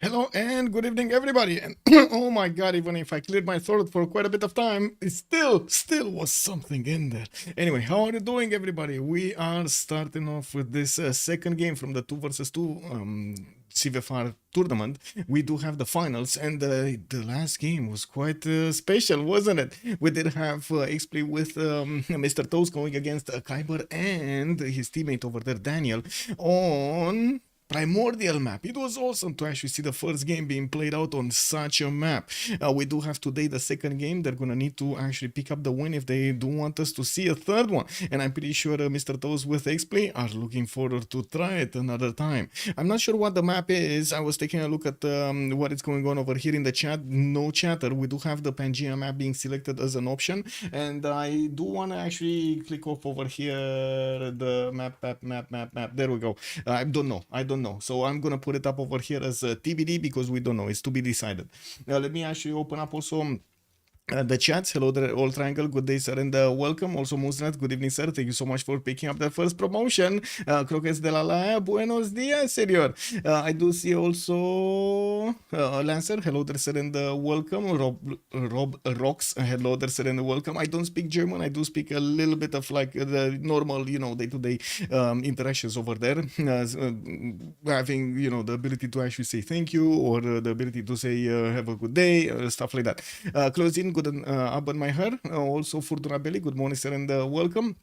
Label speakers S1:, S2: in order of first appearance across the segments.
S1: Hello and good evening, everybody. And oh my god, even if I cleared my throat for quite a bit of time, it still was something in there. Anyway, how are you doing, everybody? We are starting off with this second game from the 2 versus 2 CivFR tournament. We do have the finals, and the last game was quite special, wasn't it? We did have Xpli with Mr. Toast going against Kiber and his teammate over there, Daniel, on Primordial map. It was awesome to actually see the first game being played out on such a map. We do have today the second game. They're gonna need to actually pick up the win if they do want us to see a third one. And I'm pretty sure Mr. Toes with Xpli are looking forward to try it another time. I'm not sure what the map is. I was taking a look at what is going on over here in the chat. No chatter. We do have the Pangea map being selected as an option. And I do want to actually click off over here the map. There we go. I don't know. So I'm gonna put it up over here as TBD because we don't know. It's to be decided. Let me actually open up also the chats. Hello there, All Triangle. Good day, sir, and welcome. Also, Musnat. Good evening, sir. Thank you so much for picking up the first promotion. Croquets de la Buenos dias, senor. I do see also Lancer. Hello there, sir, and welcome. Rob Rocks. Hello there, sir, and welcome. I don't speak German. I do speak a little bit of like the normal, you know, day-to-day interactions over there. Having, you know, the ability to actually say thank you or the ability to say have a good day, stuff like that. Closing. Good Abban my hair. Also Furduna Belly. Good morning, sir, and welcome.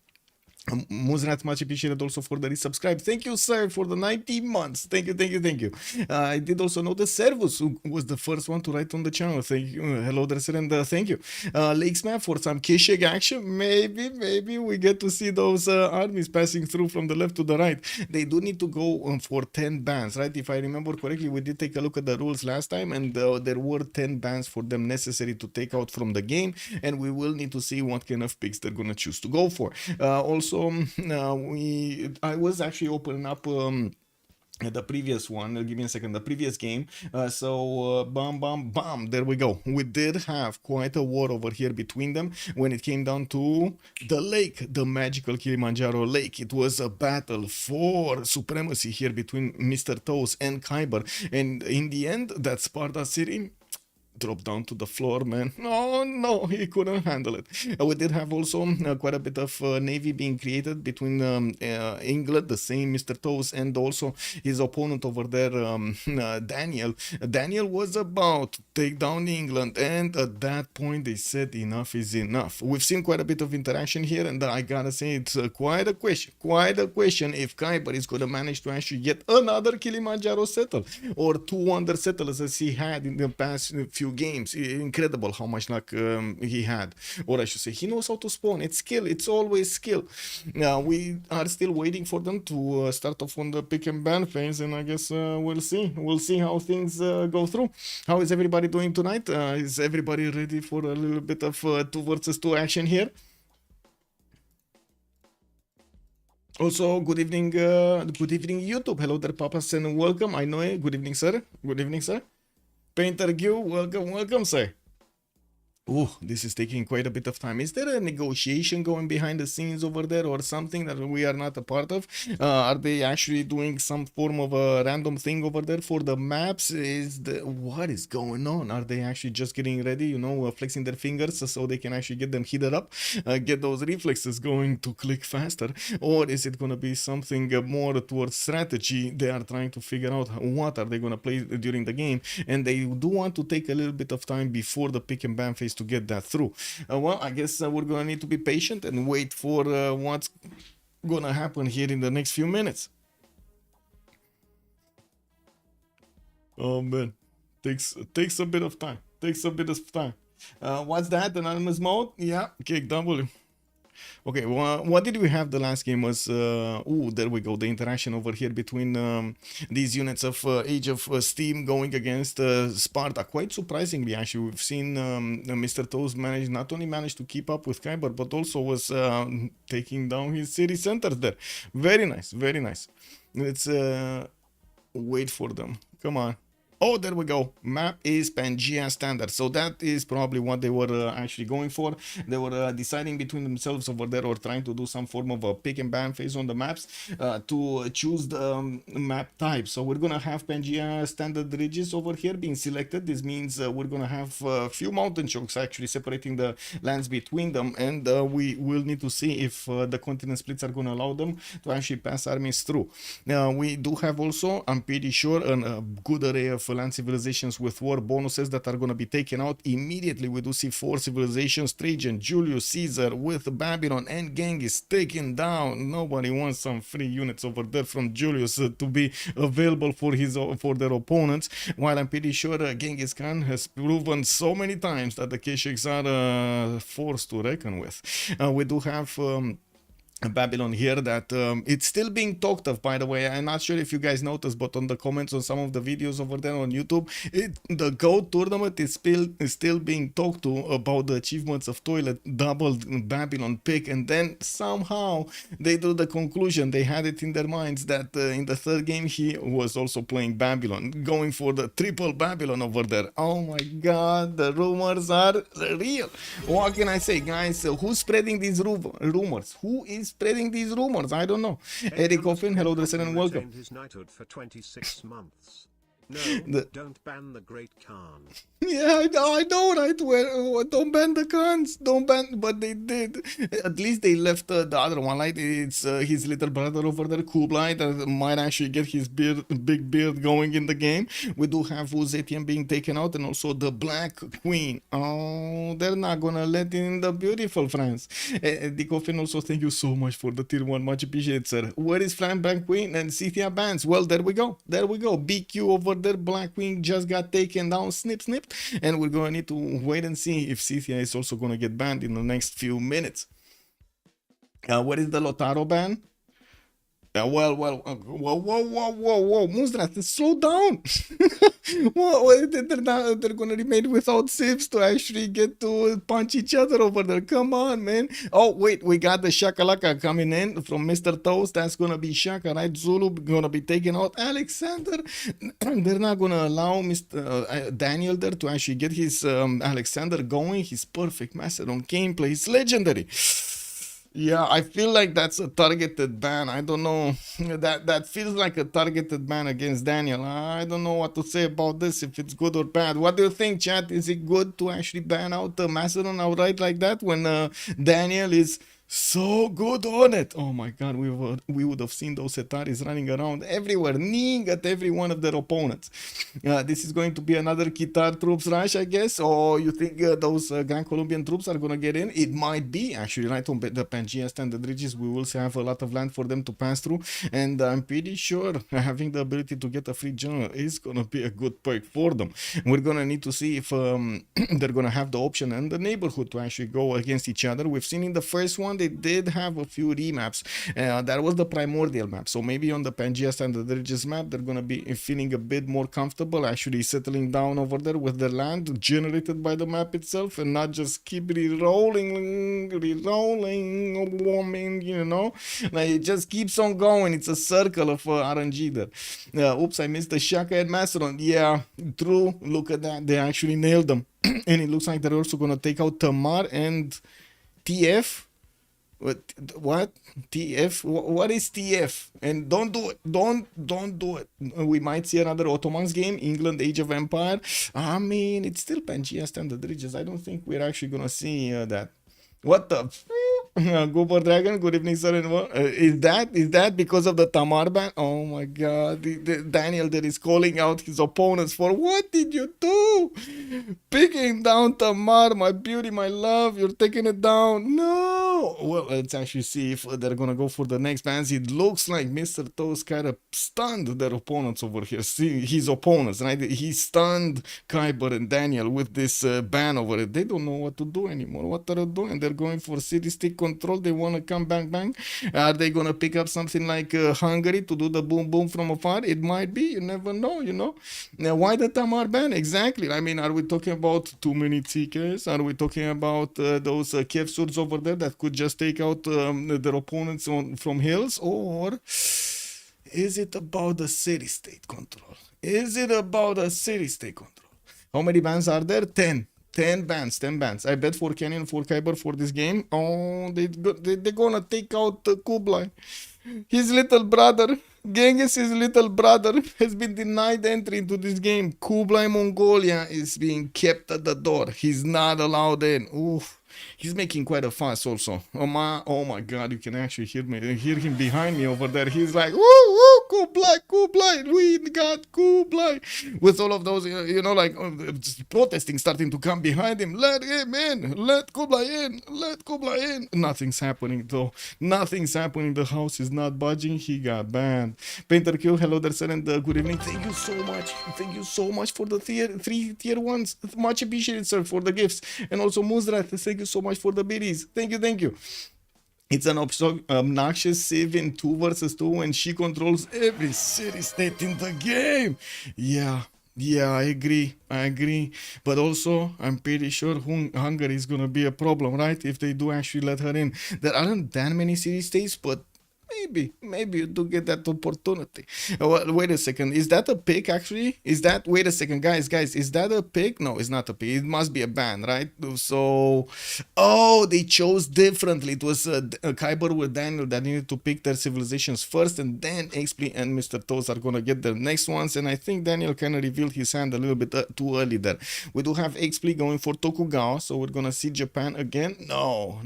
S1: Muznat, much appreciated also for the resubscribe. Thank you, sir, for the 90 months. Thank you. I did also notice Servus, who was the first one to write on the channel. Thank you. Hello there, sir, and thank you. Lakesman, for some Kishig action. Maybe we get to see those armies passing through from the left to the right. They do need to go for 10 bans, right? If I remember correctly, we did take a look at the rules last time, and there were 10 bans for them necessary to take out from the game, and we will need to see what kind of picks they're going to choose to go for. Also, I was actually opening up the previous one. Give me a second. The previous game. Bam, there we go. We did have quite a war over here between them when it came down to the lake, the magical Kilimanjaro lake. It was a battle for supremacy here between Mr. Toes and Kiber, and in the end, that Sparta city dropped down to the floor, man. No, he couldn't handle it. We did have also quite a bit of navy being created between England, the same Mr. Toes, and also his opponent over there, Daniel. Daniel was about to take down England, and at that point they said enough is enough. We've seen quite a bit of interaction here, and I gotta say it's quite a question if Kiber is gonna manage to actually get another Kilimanjaro settle or 2 under settlers as he had in the past few games. Incredible how much luck he had, or I should say he knows how to spawn. It's skill. It's always skill. Now we are still waiting for them to start off on the pick and ban phase, and I guess we'll see how things go through. How is everybody doing tonight? Is everybody ready for a little bit of 2 versus 2 action here? Also, good evening YouTube. Hello there, papas, and welcome. I know it. Good evening, sir. Painter Gil, welcome, sir. Oh, this is taking quite a bit of time. Is there a negotiation going behind the scenes over there or something that we are not a part of? Are they actually doing some form of a random thing over there for the maps? What is going on? Are they actually just getting ready, you know, flexing their fingers so they can actually get them heated up, get those reflexes going to click faster? Or is it going to be something more towards strategy? They are trying to figure out what are they going to play during the game, and they do want to take a little bit of time before the pick and ban phase to get that through. Well, I guess we're gonna need to be patient and wait for what's gonna happen here in the next few minutes. Oh man, takes a bit of time. What's that? Anonymous mode? Yeah, kick W. Okay, what did we have the last game was, there we go, the interaction over here between these units of Age of Steam going against Sparta. Quite surprisingly, actually, we've seen Mr. Toes not only managed to keep up with Kiber, but also was taking down his city centers there. Very nice. Let's wait for them. Come on. Oh, there we go. Map is Pangea standard. So that is probably what they were actually going for. They were deciding between themselves over there, or trying to do some form of a pick and ban phase on the maps to choose the map type. So we're gonna have Pangea standard ridges over here being selected. This means we're gonna have a few mountain chokes actually separating the lands between them, and we will need to see if the continent splits are gonna allow them to actually pass armies through. We do have also, I'm pretty sure, a good array of land civilizations with war bonuses that are going to be taken out immediately. We do see 4 civilizations: Trajan, Julius Caesar with Babylon and Genghis taken down. Nobody wants some free units over there from Julius to be available for their opponents, while I'm pretty sure Genghis Khan has proven so many times that the Keshiks are a force to reckon with. We do have Babylon here that it's still being talked of, by the way. I'm not sure if you guys noticed, but on the comments on some of the videos over there on YouTube, the GOAT tournament is still being talked to about the achievements of Toilet doubled Babylon pick, and then somehow they do the conclusion. They had it in their minds that in the third game he was also playing Babylon, going for the triple Babylon over there. Oh my god, the rumors are real. What can I say, guys? Who's spreading these rumors? Who is spreading these rumors? I don't know. Eric Coffin, hello, Dresser, and welcome.
S2: His knighthood for 26 months. No, don't ban the Great Khan.
S1: Yeah, I know, right? Don't ban the Khans. Don't ban, but they did. At least they left the other one, like it's his little brother over there, Kublai, that might actually get his big beard going in the game. We do have Uzetian being taken out, and also the Black Queen. Oh, they're not gonna let in the beautiful France. Dikofin, also thank you so much for the tier 1, much appreciated, sir. Where is Fran Black Queen and Scythia bans? Well, there we go. BQ over there, Black Queen just got taken down, snip, and we're gonna need to wait and see if Scythia is also gonna get banned in the next few minutes. What is the Lotaro ban? Whoa, Moonstrat, slow down. They're gonna remain without civs to actually get to punch each other over there. Come on, man. Oh, wait, we got the Shakalaka coming in from Mr. Toast. That's gonna be Shaka, right? Zulu gonna be taken out. Alexander, they're not gonna allow Mr. Daniel there to actually get his Alexander going. His perfect Macedon gameplay is legendary. Yeah, I feel like that's a targeted ban. I don't know. That feels like a targeted ban against Daniel. I don't know what to say about this, if it's good or bad. What do you think, chat? Is it good to actually ban out Macedon outright like that when Daniel is so good on it? Oh my god, we would have seen those Setaris running around everywhere, kneeing at every one of their opponents. This is going to be another Kitar troops rush, I guess. Or you think those Grand Colombian troops are gonna get in? It might be actually, right on the Pangea standard ridges. We will have a lot of land for them to pass through, and I'm pretty sure having the ability to get a free general is gonna be a good perk for them. We're gonna need to see if they're gonna have the option and the neighborhood to actually go against each other. We've seen in the first one they did have a few remaps. That was the primordial map, so maybe on the Pangea standard ridges map they're gonna be feeling a bit more comfortable actually settling down over there with their land generated by the map itself, and not just keep re-rolling, you know, like it just keeps on going. It's a circle of RNG there. Oops, I missed the Shaka and Macedon. Yeah, true, look at that, they actually nailed them. And it looks like they're also gonna take out Tamar and TF. What? TF? What is TF? And don't do it. Don't do it. We might see another Ottomans game, England Age of Empire. I mean, it's still Pangea standard ridges. I don't think we're actually gonna see that. What the? Goober Dragon, good evening, sir. Is that because of the Tamar ban? Oh my god, Daniel there is calling out his opponents for what did you do? Picking down Tamar, my beauty, my love, you're taking it down. No. Well, let's actually see if they're gonna go for the next bans. It looks like Mr. Toast kind of stunned their opponents over here. See his opponents, right? He stunned Kiber and Daniel with this ban over it. They don't know what to do anymore. What are they doing? They're going for city stick control. They want to come bang. Are they gonna pick up something like Hungary to do the boom from afar? It might be. You never know, you know. Now, why the Tamar ban? Exactly. I mean, are we talking about too many TKs? Are we talking about those Kiev swords over there that could just take out their opponents from hills? Or is it about the city state control? Is it about a city state control? How many bans are there? 10. 10 bans, 10 bans. I bet for Canyon, for Kiber for this game. Oh, they're gonna take out Kublai. His little brother, Genghis, his little brother, has been denied entry into this game. Kublai Mongolia is being kept at the door. He's not allowed in. Oof. He's making quite a fuss also. Oh my god, you can actually hear him behind me over there. He's like, woo, woo, Kublai, Kublai, we got Kublai. With all of those, you know, like protesting starting to come behind him. Let him in, let Kublai in, let Kublai in. Nothing's happening though. Nothing's happening. The house is not budging. He got banned. Painter Q, hello there, sir, and good evening. Thank you so much. Thank you so much for the three tier ones. Much appreciated, sir, for the gifts. And also Muzrat, thank you so much for the biddies. Thank you, thank you. It's an obnoxious Civ in 2 versus 2 and she controls every city state in the game. Yeah, I agree. But also, I'm pretty sure Hungary is gonna be a problem, right? If they do actually let her in. There aren't that many city states, but maybe you do get that opportunity. Well, wait a second, is that a pick actually? Wait a second, guys, is that a pick? No, it's not a pick. It must be a ban, right? So, oh, they chose differently. It was Kiber with Daniel that needed to pick their civilizations first, and then Xpli and Mr. Toes are gonna get the next ones. And I think Daniel kind of revealed his hand a little bit too early there. We do have Xpli going for Tokugawa, so we're gonna see Japan again. No,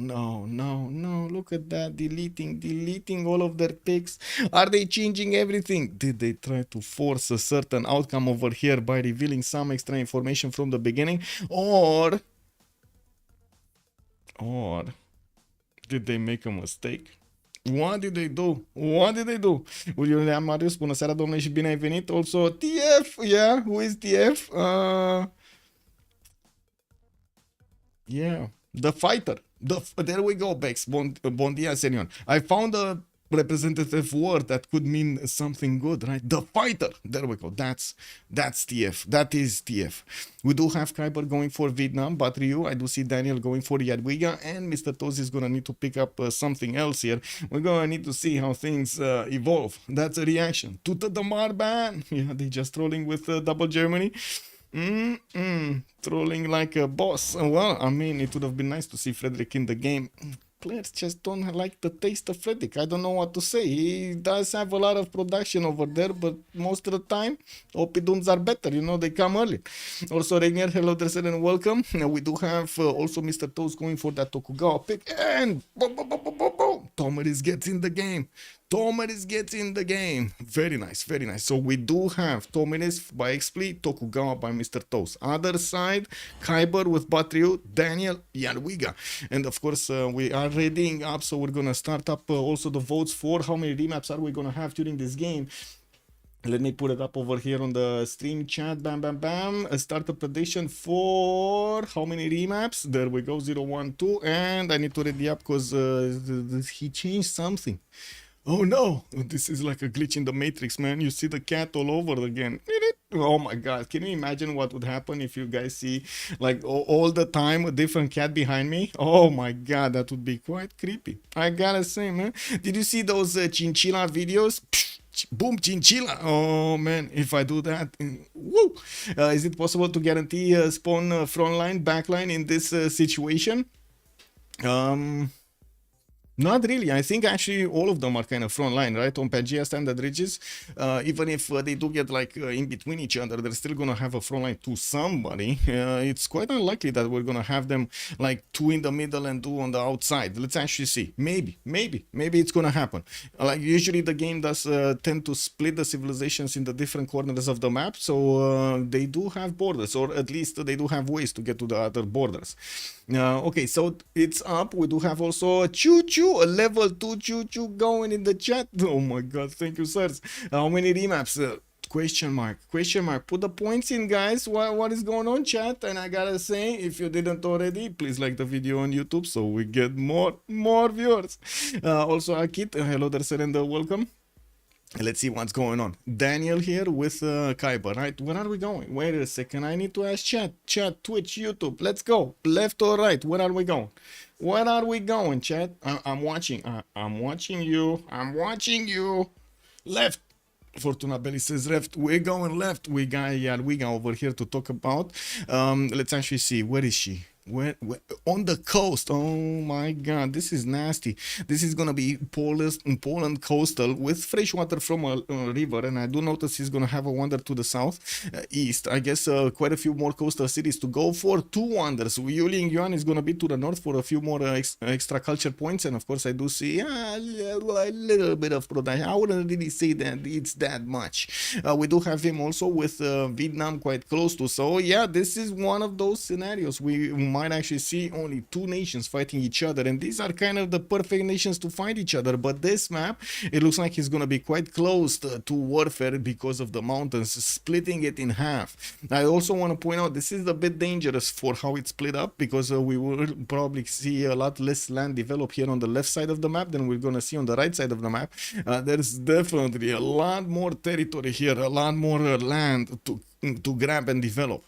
S1: look at that, deleting all of their picks. Are they changing everything? Did they try to force a certain outcome over here by revealing some extra information from the beginning, or did they make a mistake? What did they do? William Marius, bună seara, domnule, și bine ai venit. Also TF, yeah, who is TF? Yeah, the fighter. There we go, Bex. Bon dia, Senior. I found a representative word that could mean something good, right? The fighter. There we go. That's TF. That is TF. We do have Kiber going for Vietnam, but Ryu, I do see Daniel going for Jadwiga, and Mr. Toz is gonna need to pick up something else here. We're gonna need to see how things evolve. That's a reaction to the Damar ban. Yeah, they just trolling with double Germany. Trolling like a boss. Well, I mean, it would have been nice to see Frederick in the game. Players just don't like the taste of Frederick. I don't know what to say. He does have a lot of production over there, but most of the time, OP Dooms are better. You know, they come early. Also, Rainier, hello there, sir, and welcome. We do have also Mr. Toes going for that Tokugawa pick, and Tomeris gets in the game. Very nice. So we do have Tomeris by Xpli, Tokugawa by Mr. Toes. Other side, Kiber with Batriu, Daniel, Jadwiga. And of course, we are readying up, so we're gonna start up also the votes for how many remaps are we gonna have during this game. Let me put it up over here on the stream chat. Bam. A startup prediction for how many remaps? There we go, 0, 1, 2. And I need to ready up because he changed something. Oh no, this is like a glitch in the Matrix, man. You see the cat all over again. Oh my god, can you imagine what would happen if you guys see like all the time a different cat behind me? Oh my god, that would be quite creepy, I gotta say, man. Did you see those chinchilla videos? Boom, chinchilla. Oh man, if I do that, woo. Is it possible to guarantee spawn frontline, backline in this situation? Not really. I think actually all of them are kind of frontline, right? On Pangea standard ridges, even if they do get like in between each other, they're still gonna have a frontline to somebody. It's quite unlikely that we're gonna have them like 2 in the middle and 2 on the outside. Let's actually see. Maybe it's gonna happen. Like usually the game does tend to split the civilizations in the different corners of the map, so they do have borders, or at least they do have ways to get to the other borders. Okay, so it's up. We do have also a a level 2 choo-choo going in the chat. Oh my god, thank you, sirs. How many remaps? Question mark. Put the points in, guys. What is going on, chat? And I gotta say, if you didn't already, please like the video on YouTube so we get more viewers. Also, Akit, hello there, sir, and welcome. Let's see what's going on. Daniel here with Kiber, right? Where are we going? Wait a second. I need to ask chat, Twitch, YouTube. Let's go. Left or right? Where are we going? Chat? I'm watching. I'm watching you. Left. Fortuna Belly says left. We're going left. We got Yadwiga over here to talk about. Let's actually see. Where is she? Where on the coast? Oh my god, this is nasty. This is gonna be Poland coastal with fresh water from a river, and I do notice he's gonna have a wander to the south, east. I guess quite a few more coastal cities to go for. 2 wonders. Yuling Yuan is gonna be to the north for a few more extra culture points, and of course I do see a little bit of production. I wouldn't really say that it's that much. We do have him also with Vietnam quite close to. So yeah, this is one of those scenarios. We might actually see only 2 nations fighting each other, and these are kind of the perfect nations to fight each other. But this map, it looks like it's gonna be quite close to warfare because of the mountains splitting it in half. I also want to point out this is a bit dangerous for how it's split up, because we will probably see a lot less land develop here on the left side of the map than we're gonna see on the right side of the map. There's definitely a lot more territory here, a lot more land to grab and develop.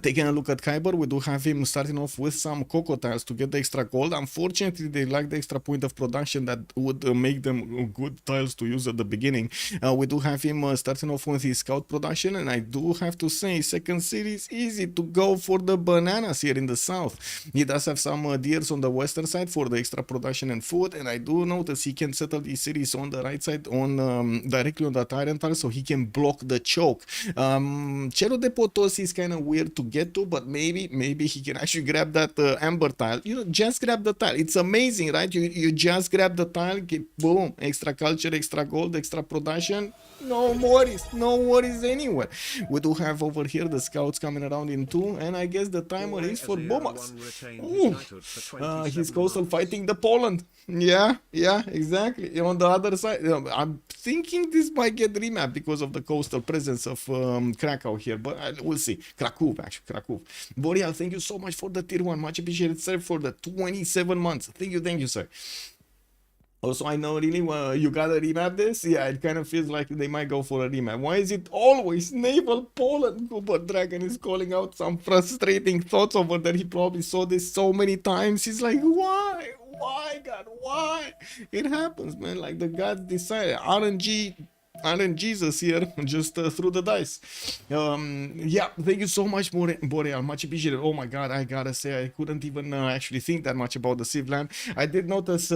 S1: Taking a look at Kiber, we do have him starting off with some cocoa tiles to get the extra gold. Unfortunately, they lack the extra point of production that would make them good tiles to use at the beginning. We do have him starting off with his scout production, and I do have to say, second city is easy to go for the bananas here in the south. He does have some deers on the western side for the extra production and food, and I do notice he can settle these cities on the right side, on directly on that iron tile, so he can block the choke. Cerro de Potosi is kind of weird to get to, but maybe he can actually grab that amber tile. You know, just grab the tile. It's amazing, right? You just grab the tile, get, boom, extra culture, extra gold, extra production. No worries anywhere. We do have over here the scouts coming around in 2, and I guess the timer is for Bomas. His coastal fighting the Poland. Yeah, exactly. On the other side, I'm thinking this might get remapped because of the coastal presence of Krakow here, but we'll see. Krakow. Boreal, thank you so much for the tier 1. Much appreciated, sir, for the 27 months. Thank you, sir. Also, I know really you gotta remap this. Yeah, it kind of feels like they might go for a remap. Why is it always naval Poland? But Dragon is calling out some frustrating thoughts over there. He probably saw this so many times. He's like, why? God, why? It happens, man. Like the gods decided. RNG Jesus here just threw the dice. Yeah, thank you so much, Boreal. Much appreciated. Oh my god, I gotta say, I couldn't even actually think that much about the Civ land. I did notice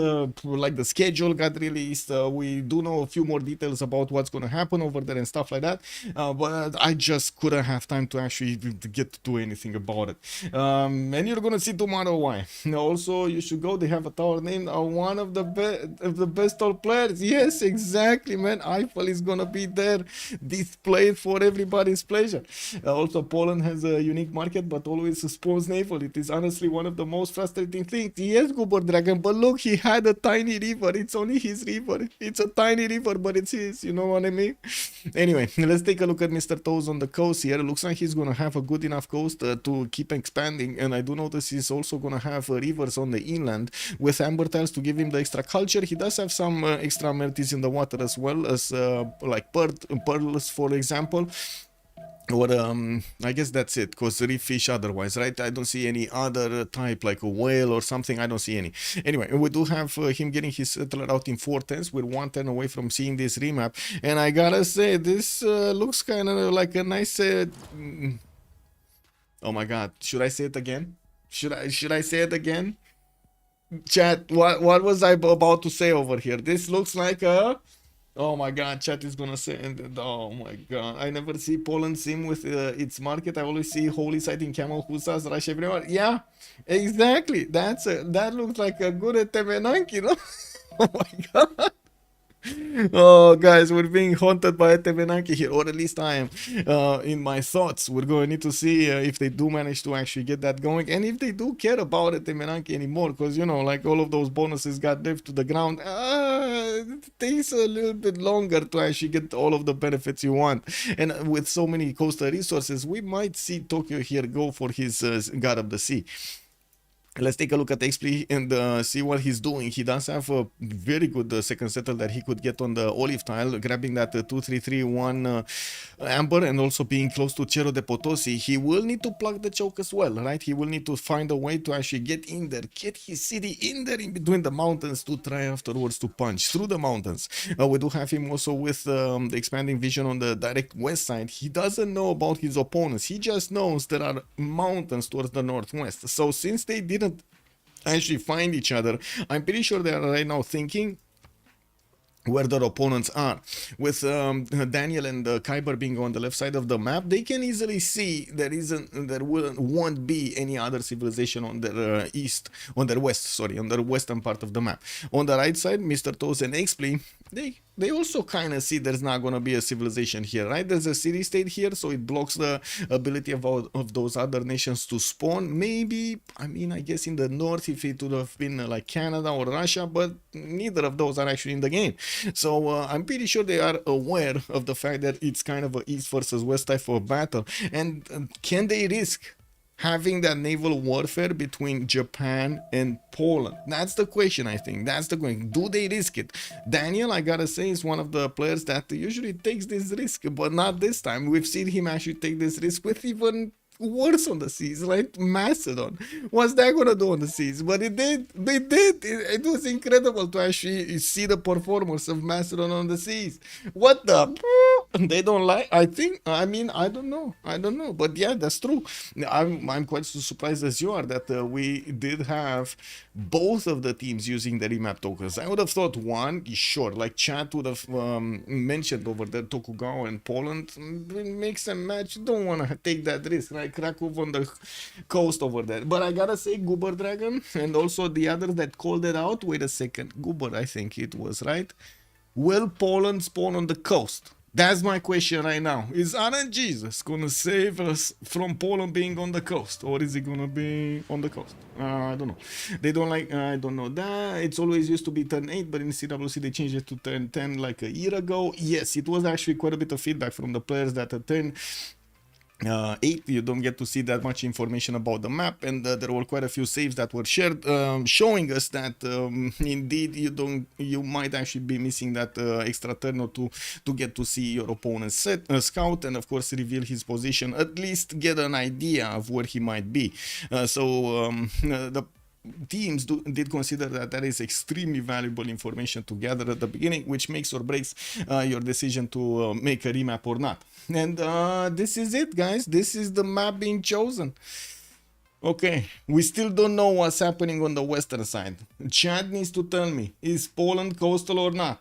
S1: like the schedule got released. We do know a few more details about what's gonna happen over there and stuff like that, but I just couldn't have time to actually get to do anything about it. And you're gonna see tomorrow why. Also, you should go. They have a tower named one of the best all players. Yes, exactly, man. Eiffel is gonna be there displayed for everybody's pleasure. Also, Poland has a unique market, but always spawns naval. It is honestly one of the most frustrating things. Yes, Goober Dragon, but look, he had a tiny river. It's only his river. It's a tiny river, but it's his. You know what I mean? Anyway, let's take a look at Mr. Toes on the coast here. It looks like he's gonna have a good enough coast to keep expanding, and I do notice he's also gonna have rivers on the inland with amber tiles to give him the extra culture. He does have some extra amenities in the water as well as like pearls, for example. Or I guess that's it, because reef fish otherwise, right? I don't see any other type like a whale or something. I don't see any. Anyway, we do have him getting his settler out in 410s. We're 110 away from seeing this remap, and I gotta say, this looks kind of like a nice oh my god, should I say it again? Should I say it again? Chat, what was I about to say over here? This looks like a... Oh my god, chat is gonna say, oh my god, I never see Poland sim with its market. I always see Holy Site in camel hussars rush everyone. Yeah, exactly. That looks like a good Temenanki, you know? Oh my god. Oh guys, we're being haunted by a Temenanki here, or at least I am in my thoughts. We're going to need to see if they do manage to actually get that going, and if they do care about a Temenanki anymore, because you know, like all of those bonuses got left to the ground. It takes a little bit longer to actually get all of the benefits you want, and with so many coastal resources, we might see Tokyo here go for his God of the Sea. Let's take a look at Xpli and see what he's doing. He does have a very good second settle that he could get on the olive tile, grabbing that 2-3-3-1 amber and also being close to Cerro de Potosi. He will need to plug the choke as well, right? He will need to find a way to actually get in there, get his city in there in between the mountains to try afterwards to punch through the mountains. We do have him also with the expanding vision on the direct west side. He doesn't know about his opponents. He just knows there are mountains towards the northwest. So since they didn't actually find each other, I'm pretty sure they are right now thinking where their opponents are. With Daniel and Kiber being on the left side of the map, they can easily see there won't be any other civilization on their on their western part of the map. On the right side, Mr. Toes and Xpli, they also kind of see there's not going to be a civilization here, right? There's a city-state here, so it blocks the ability of those other nations to spawn. Maybe, I mean, I guess in the north, if it would have been like Canada or Russia, but neither of those are actually in the game. So I'm pretty sure they are aware of the fact that it's kind of a east versus west type of battle. And can they risk having that naval warfare between Japan and Poland? That's the question, I think. That's the question. Do they risk it? Daniel, I gotta say, is one of the players that usually takes this risk, but not this time. We've seen him actually take this risk with even worse on the seas, like Macedon. What's that gonna do on the seas? But it did. They did. It was incredible to actually see the performance of Macedon on the seas. What the? They don't like. I think. I mean, I don't know. But yeah, that's true. I'm quite surprised as you are that we did have both of the teams using the remap tokens. I would have thought one, sure, like chat would have mentioned over there, Tokugawa and Poland. Mix and match. You don't want to take that risk, right? Krakow on the coast over there. But I gotta say, Goober Dragon and also the others that called it out. Wait a second, Goober, I think it was, right? Will Poland spawn on the coast? That's my question right now. Is RNGesus gonna save us from Poland being on the coast, or is it gonna be on the coast? I don't know. They don't like. I don't know that. It's always used to be turn 8, but in CWC they changed it to turn 10 like a year ago. Yes, it was actually quite a bit of feedback from the players that at turn 8 you don't get to see that much information about the map, and there were quite a few saves that were shared, showing us that indeed you might actually be missing that extra turn or two to get to see your opponent's scout, and of course reveal his position, at least get an idea of where he might be. The teams did consider that is extremely valuable information to gather at the beginning, which makes or breaks your decision to make a remap or not. And this is it, guys. This is the map being chosen. Okay, we still don't know what's happening on the western side. Chad needs to tell me, is Poland coastal or not?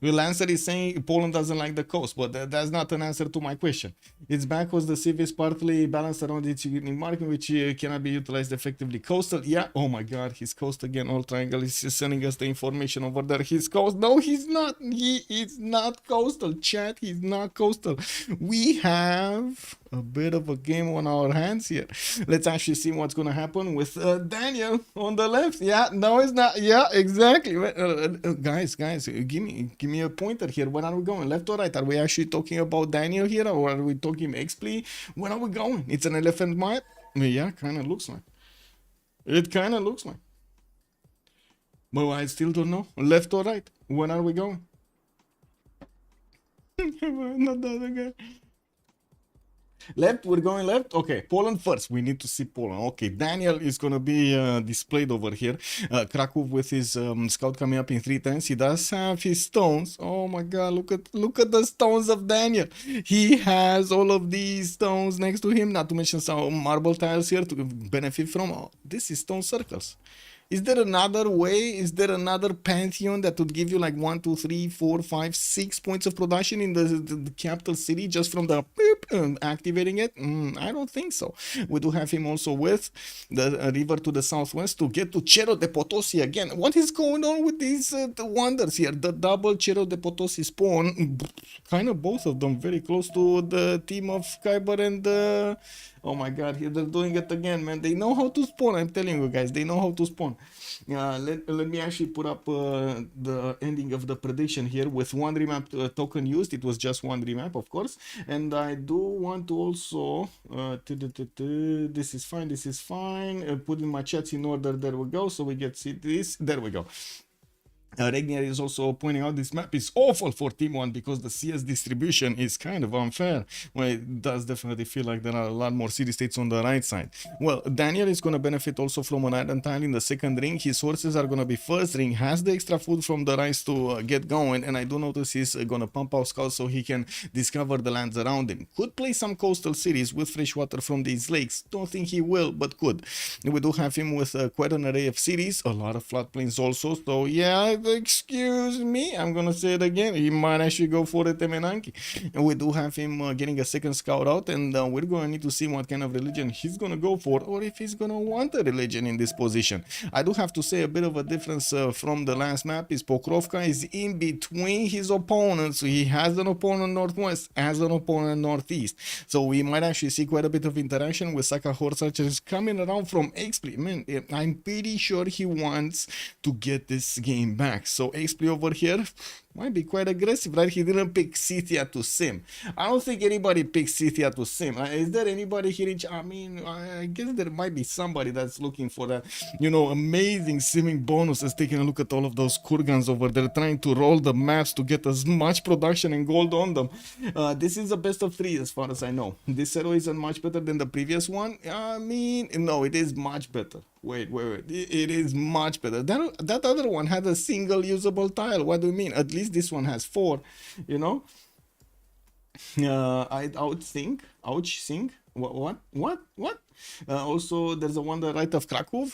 S1: Will answer is saying Poland doesn't like the coast, but that's not an answer to my question. Its back was the Civ is partly balanced around its unique marking, which cannot be utilized effectively. Coastal, yeah. Oh my god, he's coast again. All triangle is sending us the information over there. He's coast. No, he's not. He is not coastal. Chat, he's not coastal. We have a bit of a game on our hands here. Let's actually see what's gonna happen with Daniel on the left. Yeah, no, it's not. Yeah, exactly. Guys, give me a pointer here. Where are we going? Left or right? Are we actually talking about Daniel here, or are we talking Xpli? Where are we going? It's an elephant map. Yeah, kind of looks like. It kind of looks like. But I still don't know. Left or right? Where are we going? Not the other guy. Left, we're going left. Okay, Poland first. We need to see Poland. Okay, Daniel is gonna be displayed over here. Krakow with his scout coming up in 3 turns. He does have his stones. Oh my god, look at the stones of Daniel. He has all of these stones next to him, not to mention some marble tiles here to benefit from. Oh, this is stone circles. Is there another way? Is there another pantheon that would give you like 1, 2, 3, 4, 5, 6 points of production in the capital city just from the activating it? I don't think so. We do have him also with the river to the southwest to get to Cerro de Potosi again. What is going on with these the wonders here? The double Cerro de Potosi spawn, kind of both of them very close to the team of Kiber and oh my god, here they're doing it again, man. They know how to spawn, I'm telling you guys, they know how to spawn. Let me actually put up the ending of the prediction here with one remap token used. It was just one remap, of course. And I do want to also this is fine, this is fine. Putting my chats in order. There we go. So we get see this. There we go. Regnier is also pointing out this map is awful for Team 1 because the CS distribution is kind of unfair. Well, it does definitely feel like there are a lot more city-states on the right side. Well, Daniel is going to benefit also from an iron tile in the second ring. His horses are going to be first ring, has the extra food from the rice to get going, and I do notice he's going to pump out scouts so he can discover the lands around him. Could play some coastal cities with fresh water from these lakes. Don't think he will, but could. We do have him with quite an array of cities, a lot of floodplains also, so yeah, excuse me, I'm gonna say it again, he might actually go for the Temenanki. And we do have him getting a second scout out, and we're gonna need to see what kind of religion he's gonna go for, or if he's gonna want a religion in this position. I do have to say a bit of a difference from the last map is Pokrovka is in between his opponents. So he has an opponent northwest, has an opponent northeast, so we might actually see quite a bit of interaction with Saka horse archers coming around from Xpli. Man, I'm pretty sure he wants to get this game back. So Xpli over here might be quite aggressive, right? He didn't pick Scythia to sim. I don't think anybody picks Scythia to sim. Is there anybody here? I mean, I guess there might be somebody that's looking for that, you know, amazing simming bonuses. Taking a look at all of those kurgans over there, trying to roll the maps to get as much production and gold on them. This is a best of 3 as far as I know. This hero isn't much better than the previous one. I mean, no, it is much better. Wait. It is much better. That other one had a single usable tile. What do you mean? At least this one has 4, you know? I would think. What? Also, there's a Wonder Right of Krakow.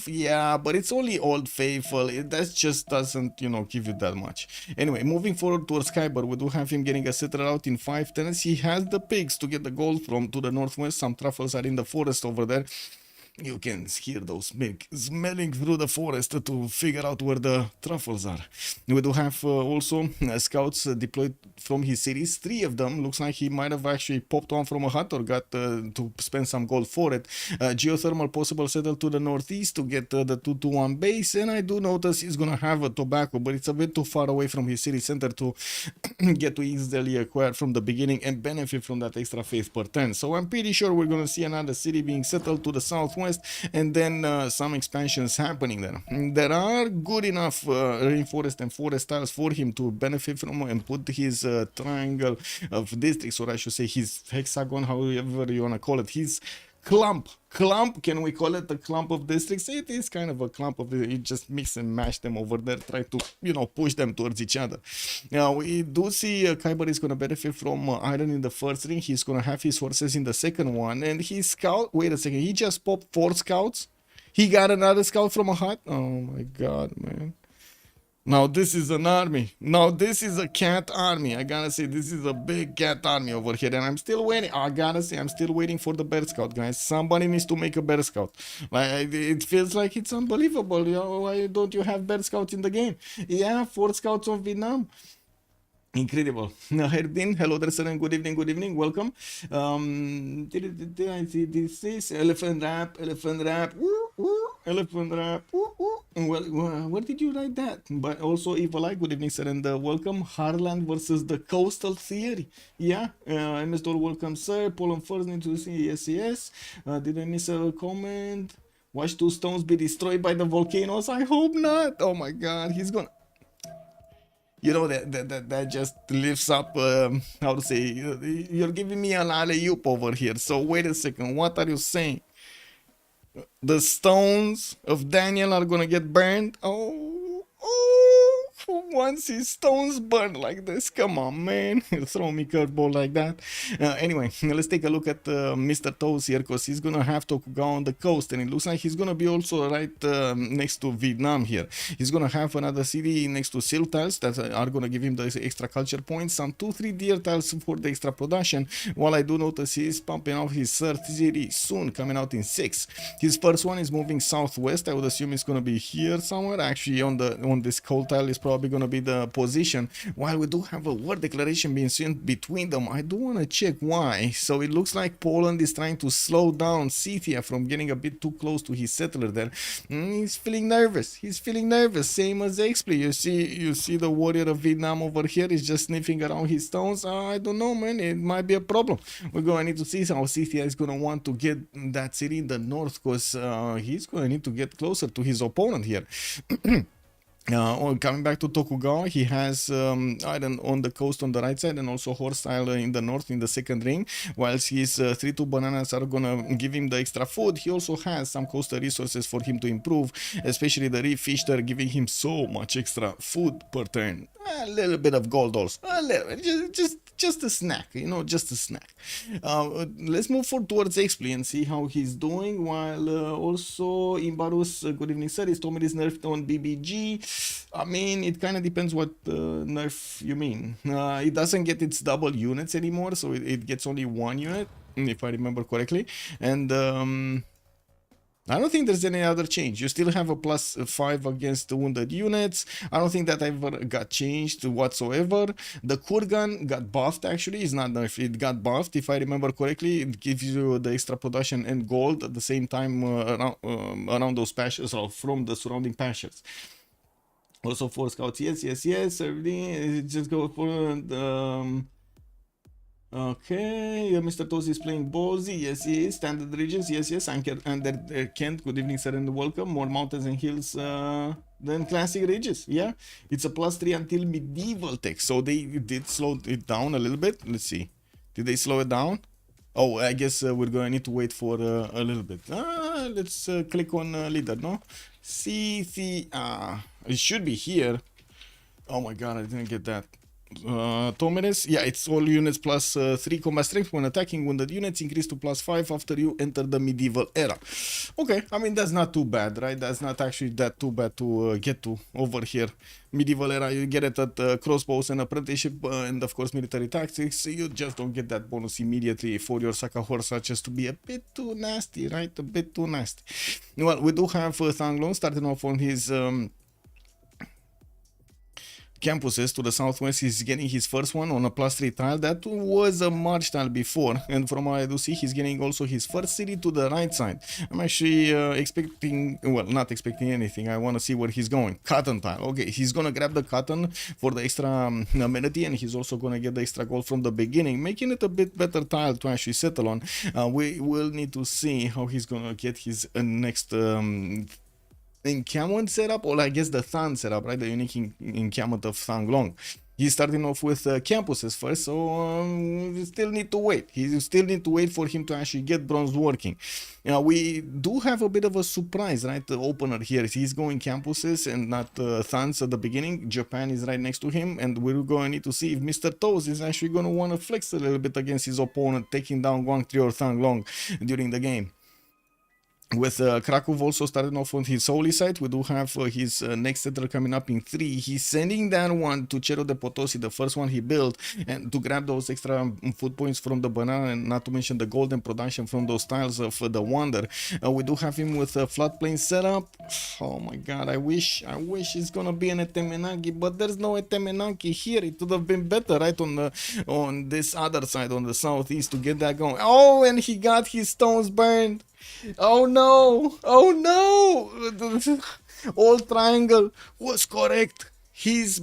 S1: Yeah, but it's only Old Faithful. That just doesn't, you know, give you that much. Anyway, moving forward towards Kiber, we do have him getting a settler out in 5 tenants. He has the pigs to get the gold from to the northwest. Some truffles are in the forest over there. You can hear those pigs smelling through the forest to figure out where the truffles are. We do have also scouts deployed from his cities. 3 of them. Looks like he might have actually popped one from a hut or got to spend some gold for it. Geothermal possible settle to the northeast to get the 2-1 base. And I do notice he's going to have a tobacco, but it's a bit too far away from his city center to get to easily acquire from the beginning and benefit from that extra faith per turn. So I'm pretty sure we're going to see another city being settled to the southwest, and then some expansions happening there. There are good enough rainforest and forest tiles for him to benefit from and put his triangle of districts, or I should say his hexagon, however you want to call it, his clump, can we call it a clump of districts? It is kind of a clump of, you just mix and mash them over there, try to, you know, push them towards each other. Now we do see Kiber is going to benefit from iron in the first ring. He's going to have his horses in the second one, and his scout, wait a second, he just popped 4 scouts. He got another scout from a hut. Oh my god, man. Now this is an army. Now this is a cat army. I gotta say, this is a big cat army over here, and I'm still waiting. I gotta say, I'm still waiting for the bear scout, guys. Somebody needs to make a bear scout. Like, it feels like it's unbelievable. You know, why don't you have bear scouts in the game? Yeah, 4 scouts of Vietnam. Incredible. Herdin, hello there, sir, and good evening, welcome. I see this is elephant rap, Well, where did you write that? But also, Evil Eye, good evening, sir, and welcome. Harland versus the Coastal Theory. Yeah, MS Door, welcome, sir. Poland first, need to see, yes. Did I miss a comment? Watch 2 stones be destroyed by the volcanoes? I hope not. Oh my god, he's gonna... You know, that just lifts up, how to say, you're giving me an alley-oop over here. So wait a second, what are you saying? The stones of Daniel are gonna get burned? Who wants his stones burned like this? Come on, man. Throw me curveball like that. Anyway, let's take a look at Mr. Toes here, because he's gonna have to go on the coast, and it looks like he's gonna be also right next to Vietnam here. He's gonna have another city next to Silk tiles that are gonna give him the extra culture points, some 2-3 deer tiles for the extra production, while I do notice he's pumping out his third city soon, coming out in 6. His first one is moving southwest. I would assume it's gonna be here somewhere. Actually, on this coal tile is probably probably gonna be the position. While we do have a war declaration being sent between them, I do want to check why. So it looks like Poland is trying to slow down Scythia from getting a bit too close to his settler there. He's feeling nervous. He's feeling nervous. Same as Xpli. You see the warrior of Vietnam over here is just sniffing around his stones. I don't know, man. It might be a problem. We're going to need to see how Scythia is going to want to get that city in the north, because he's going to need to get closer to his opponent here. Coming back to Tokugawa, he has iron on the coast on the right side and also horse tile in the north in the second ring. Whilst his 3-2 bananas are gonna give him the extra food, he also has some coastal resources for him to improve, especially the reef fish. They're giving him so much extra food per turn. A little bit of gold also, a little bit, just a snack, you know, just a snack. Let's move forward towards Xpli and see how he's doing. While also Imbarus, good evening sir, is told me this nerfed on BBG. I mean, it kind of depends what nerf you mean. It doesn't get its double units anymore, so it gets only one unit, if I remember correctly. And I don't think there's any other change. You still have a +5 against the wounded units. I don't think that ever got changed whatsoever. The Kurgan got buffed, actually. It's not nerfed. It got buffed, if I remember correctly. It gives you the extra production and gold at the same time around those pastures, or from the surrounding pastures. Also for scouts, yes. Everything, just go for the... Okay, Mr. Toast is playing ballsy. Yes, he is. Standard regions. Yes. And Kent, good evening, sir, and welcome. More mountains and hills than classic regions. Yeah, it's a +3 until medieval tech. So they did slow it down a little bit. Let's see. Did they slow it down? Oh, I guess we're going to need to wait for a little bit. Let's click on leader, no? CCR. It should be here. Oh my god, I didn't get that. Tomeres, yeah, it's all units +3 combat strength when attacking. Wounded units increase to +5 after you enter the medieval era. Okay, I mean, that's not too bad, right? That's not actually that too bad to get to over here. Medieval era, you get it at crossbows and apprenticeship, and of course military tactics. You just don't get that bonus immediately for your Saka horse, just to be a bit too nasty, right? A bit too nasty. Well, we do have Thanglong starting off on his campuses to the southwest. He's getting his first one on a +3 tile. That was a march tile before, and from what I do see, he's getting also his first city to the right side. I'm actually expecting, well, not expecting anything. I want to see where he's going. Cotton tile. Okay, he's gonna grab the cotton for the extra amenity, and he's also gonna get the extra gold from the beginning, making it a bit better tile to actually settle on. We will need to see how he's gonna get his next encampment setup, or I guess the Than setup, right? The unique encampment of Thanglong. He's starting off with campuses first, so we still need to wait. He still need to wait for him to actually get bronze working. We do have a bit of a surprise, right? The opener here, he's going campuses and not Thans at the beginning. Japan is right next to him, and we're going to need to see if Mr. Toes is actually going to want to flex a little bit against his opponent, taking down Guangzhou or Thanglong during the game. With Krakow also starting off on his holy site, we do have his next settler coming up in 3. He's sending that one to Cerro de Potosi, the first one he built, and to grab those extra food points from the banana, and not to mention the golden production from those tiles of the wonder. We do have him with a floodplain setup. Oh my god, I wish it's gonna be an Etemenanki, but there's no Etemenanki here. It would have been better, right, on this other side, on the southeast, to get that going. Oh, and he got his stones burned. Oh no! Oh no! Old triangle was correct. His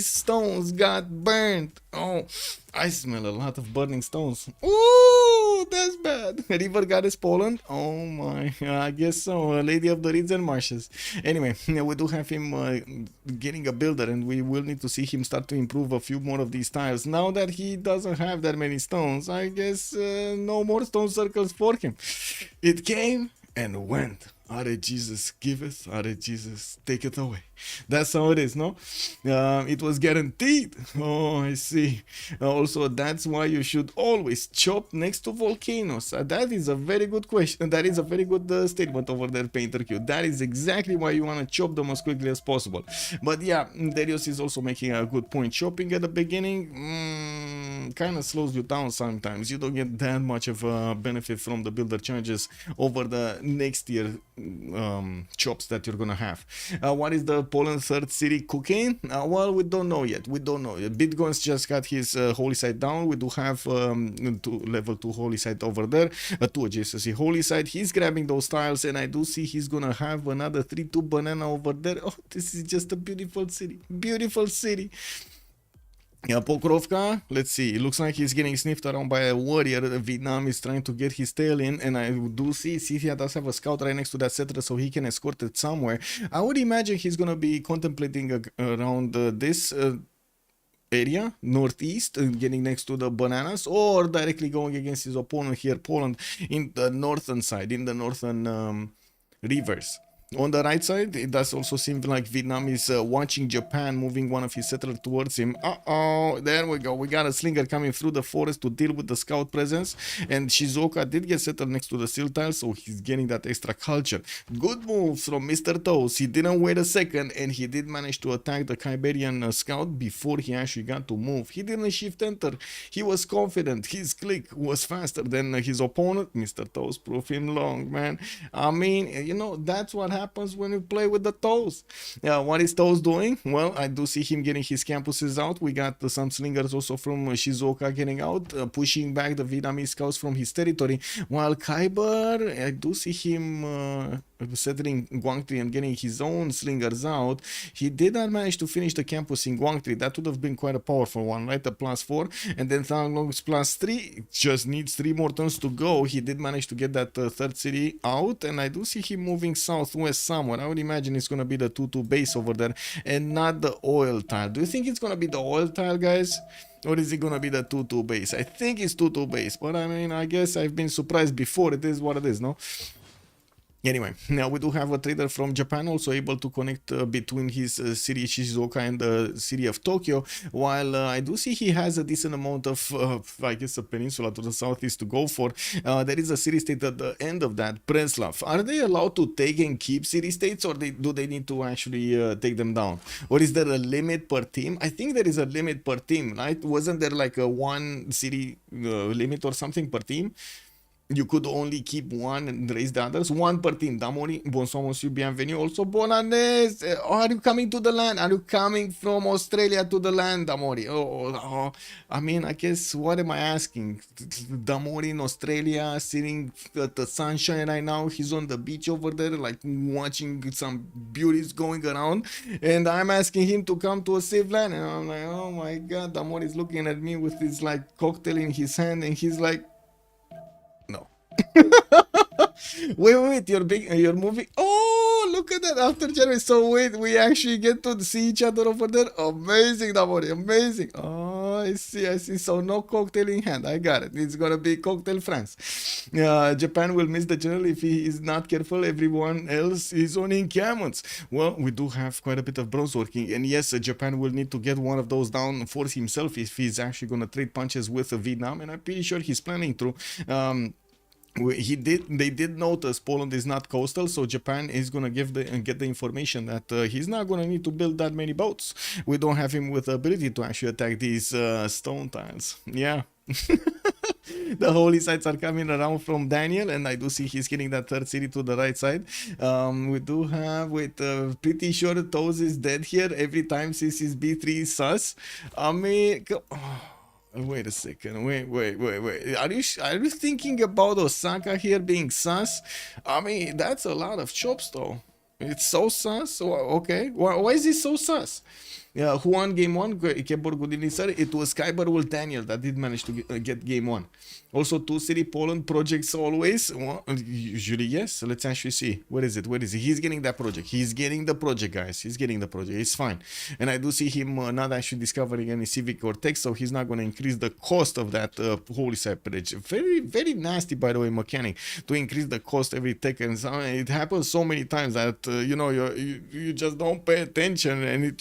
S1: stones got burned. Oh, I smell a lot of burning stones. Ooh, that's bad. River Goddess Poland. Oh my, I guess so. Lady of the Reeds and Marshes. Anyway, we do have him getting a builder, and we will need to see him start to improve a few more of these tiles. Now that he doesn't have that many stones, I guess no more stone circles for him. It came and went. Are Jesus giveth, are Jesus taketh away. That's how it is, no? It was guaranteed. Oh, I see. Also, that's why you should always chop next to volcanoes. That is a very good question. That is a very good statement over there, Painter Q. That is exactly why you want to chop them as quickly as possible. But yeah, Darius is also making a good point. Chopping at the beginning, kind of slows you down sometimes. You don't get that much of a benefit from the builder changes over the next year chops that you're gonna have. What is the Poland third city cooking? Well, we don't know yet. We don't know yet. Bitcoin's just got his holy site down. We do have level 2 holy site over there, 2 adjacency holy site. He's grabbing those tiles, and I do see he's gonna have another 3-2 banana over there. Oh, this is just a beautiful city. Beautiful city. Yeah, Pokrovka, let's see. It looks like he's getting sniffed around by a warrior. Vietnam is trying to get his tail in, and I do see Sifia does have a scout right next to that settler, so he can escort it somewhere. I would imagine he's gonna be contemplating around this area, northeast, getting next to the bananas, or directly going against his opponent here, Poland, in the northern side, in the northern rivers. On the right side, it does also seem like Vietnam is watching Japan, moving one of his settlers towards him. Uh-oh, there we go. We got a slinger coming through the forest to deal with the scout presence. And Shizuoka did get settled next to the steel tile, so he's getting that extra culture. Good move from Mr. Toes. He didn't wait a second, and he did manage to attack the Kiberian scout before he actually got to move. He didn't shift enter. He was confident. His click was faster than his opponent. Mr. Toes proved him long, man. I mean, you know, that's what happens when you play with the Toes. What is Toes doing? Well, I do see him getting his campuses out. We got some slingers also from Shizuoka getting out, pushing back the Vietnamese scouts from his territory, while Kiber, I do see him settling Guangtri and getting his own slingers out. He did not manage to finish the campus in Guangtri. That would have been quite a powerful one, right? A +4, and then Thanglong's +3. Just needs 3 more turns to go. He did manage to get that third city out, and I do see him moving southwest somewhere. I would imagine it's going to be the 2-2 base over there and not the oil tile. Do you think it's going to be the oil tile, guys? Or is it going to be the 2-2 base? I think it's 2-2 base, but I mean, I guess I've been surprised before. It is what it is, no? Anyway, now we do have a trader from Japan also able to connect between his city Shizuoka and the city of Tokyo, while I do see he has a decent amount of, I guess, a peninsula to the southeast to go for. There is a city-state at the end of that, Preslav. Are they allowed to take and keep city-states, or do they need to actually take them down? Or is there a limit per team? I think there is a limit per team, right? Wasn't there like a 1 city limit or something per team? You could only keep one and raise the others. 1 per team. Damori, bonsoir, monsieur, bienvenue. Also, Bonanes. Are you coming to the land? Are you coming from Australia to the land, Damori? Oh, I mean, I guess, what am I asking? Damori in Australia, sitting at the sunshine right now. He's on the beach over there, like, watching some beauties going around. And I'm asking him to come to a safe land. And I'm like, oh my God, Damori is looking at me with this, like, cocktail in his hand. And he's like, no. wait, you're moving. Oh, look at that after January. So wait, we actually get to see each other over there. Amazing, Damori, amazing. Oh, I see. So no cocktail in hand. I got it. It's gonna be cocktail France. Japan will miss the general if he is not careful. Everyone else is on encampments. Well, we do have quite a bit of bronze working, and yes, Japan will need to get one of those down for himself if he's actually gonna trade punches with Vietnam, and I'm pretty sure he's planning to. They did notice Poland is not coastal, so Japan is gonna get the information that he's not gonna need to build that many boats. We don't have him with the ability to actually attack these stone tiles. Yeah. The holy sites are coming around from Daniel, and I do see he's getting that third city to the right side. We do have, pretty sure Toes is dead here every time since his B3 sus. I mean, wait a second. Wait. Are you thinking about Osaka here being sus? I mean, that's a lot of chops though. It's so sus. Okay. Why is it so sus? Who won game 1? Kiber, good evening, sir. It was Kiber with Daniel that did manage to get game 1. Also, 2 city Poland projects always. Well, usually, yes. Let's actually see. Where is it? He's getting that project. He's getting the project, guys. He's getting the project. It's fine. And I do see him not actually discovering any civic or tech, so he's not going to increase the cost of that holy site pledge. Very, very nasty, by the way, mechanic, to increase the cost every tech. And so, it happens so many times that, you just don't pay attention, and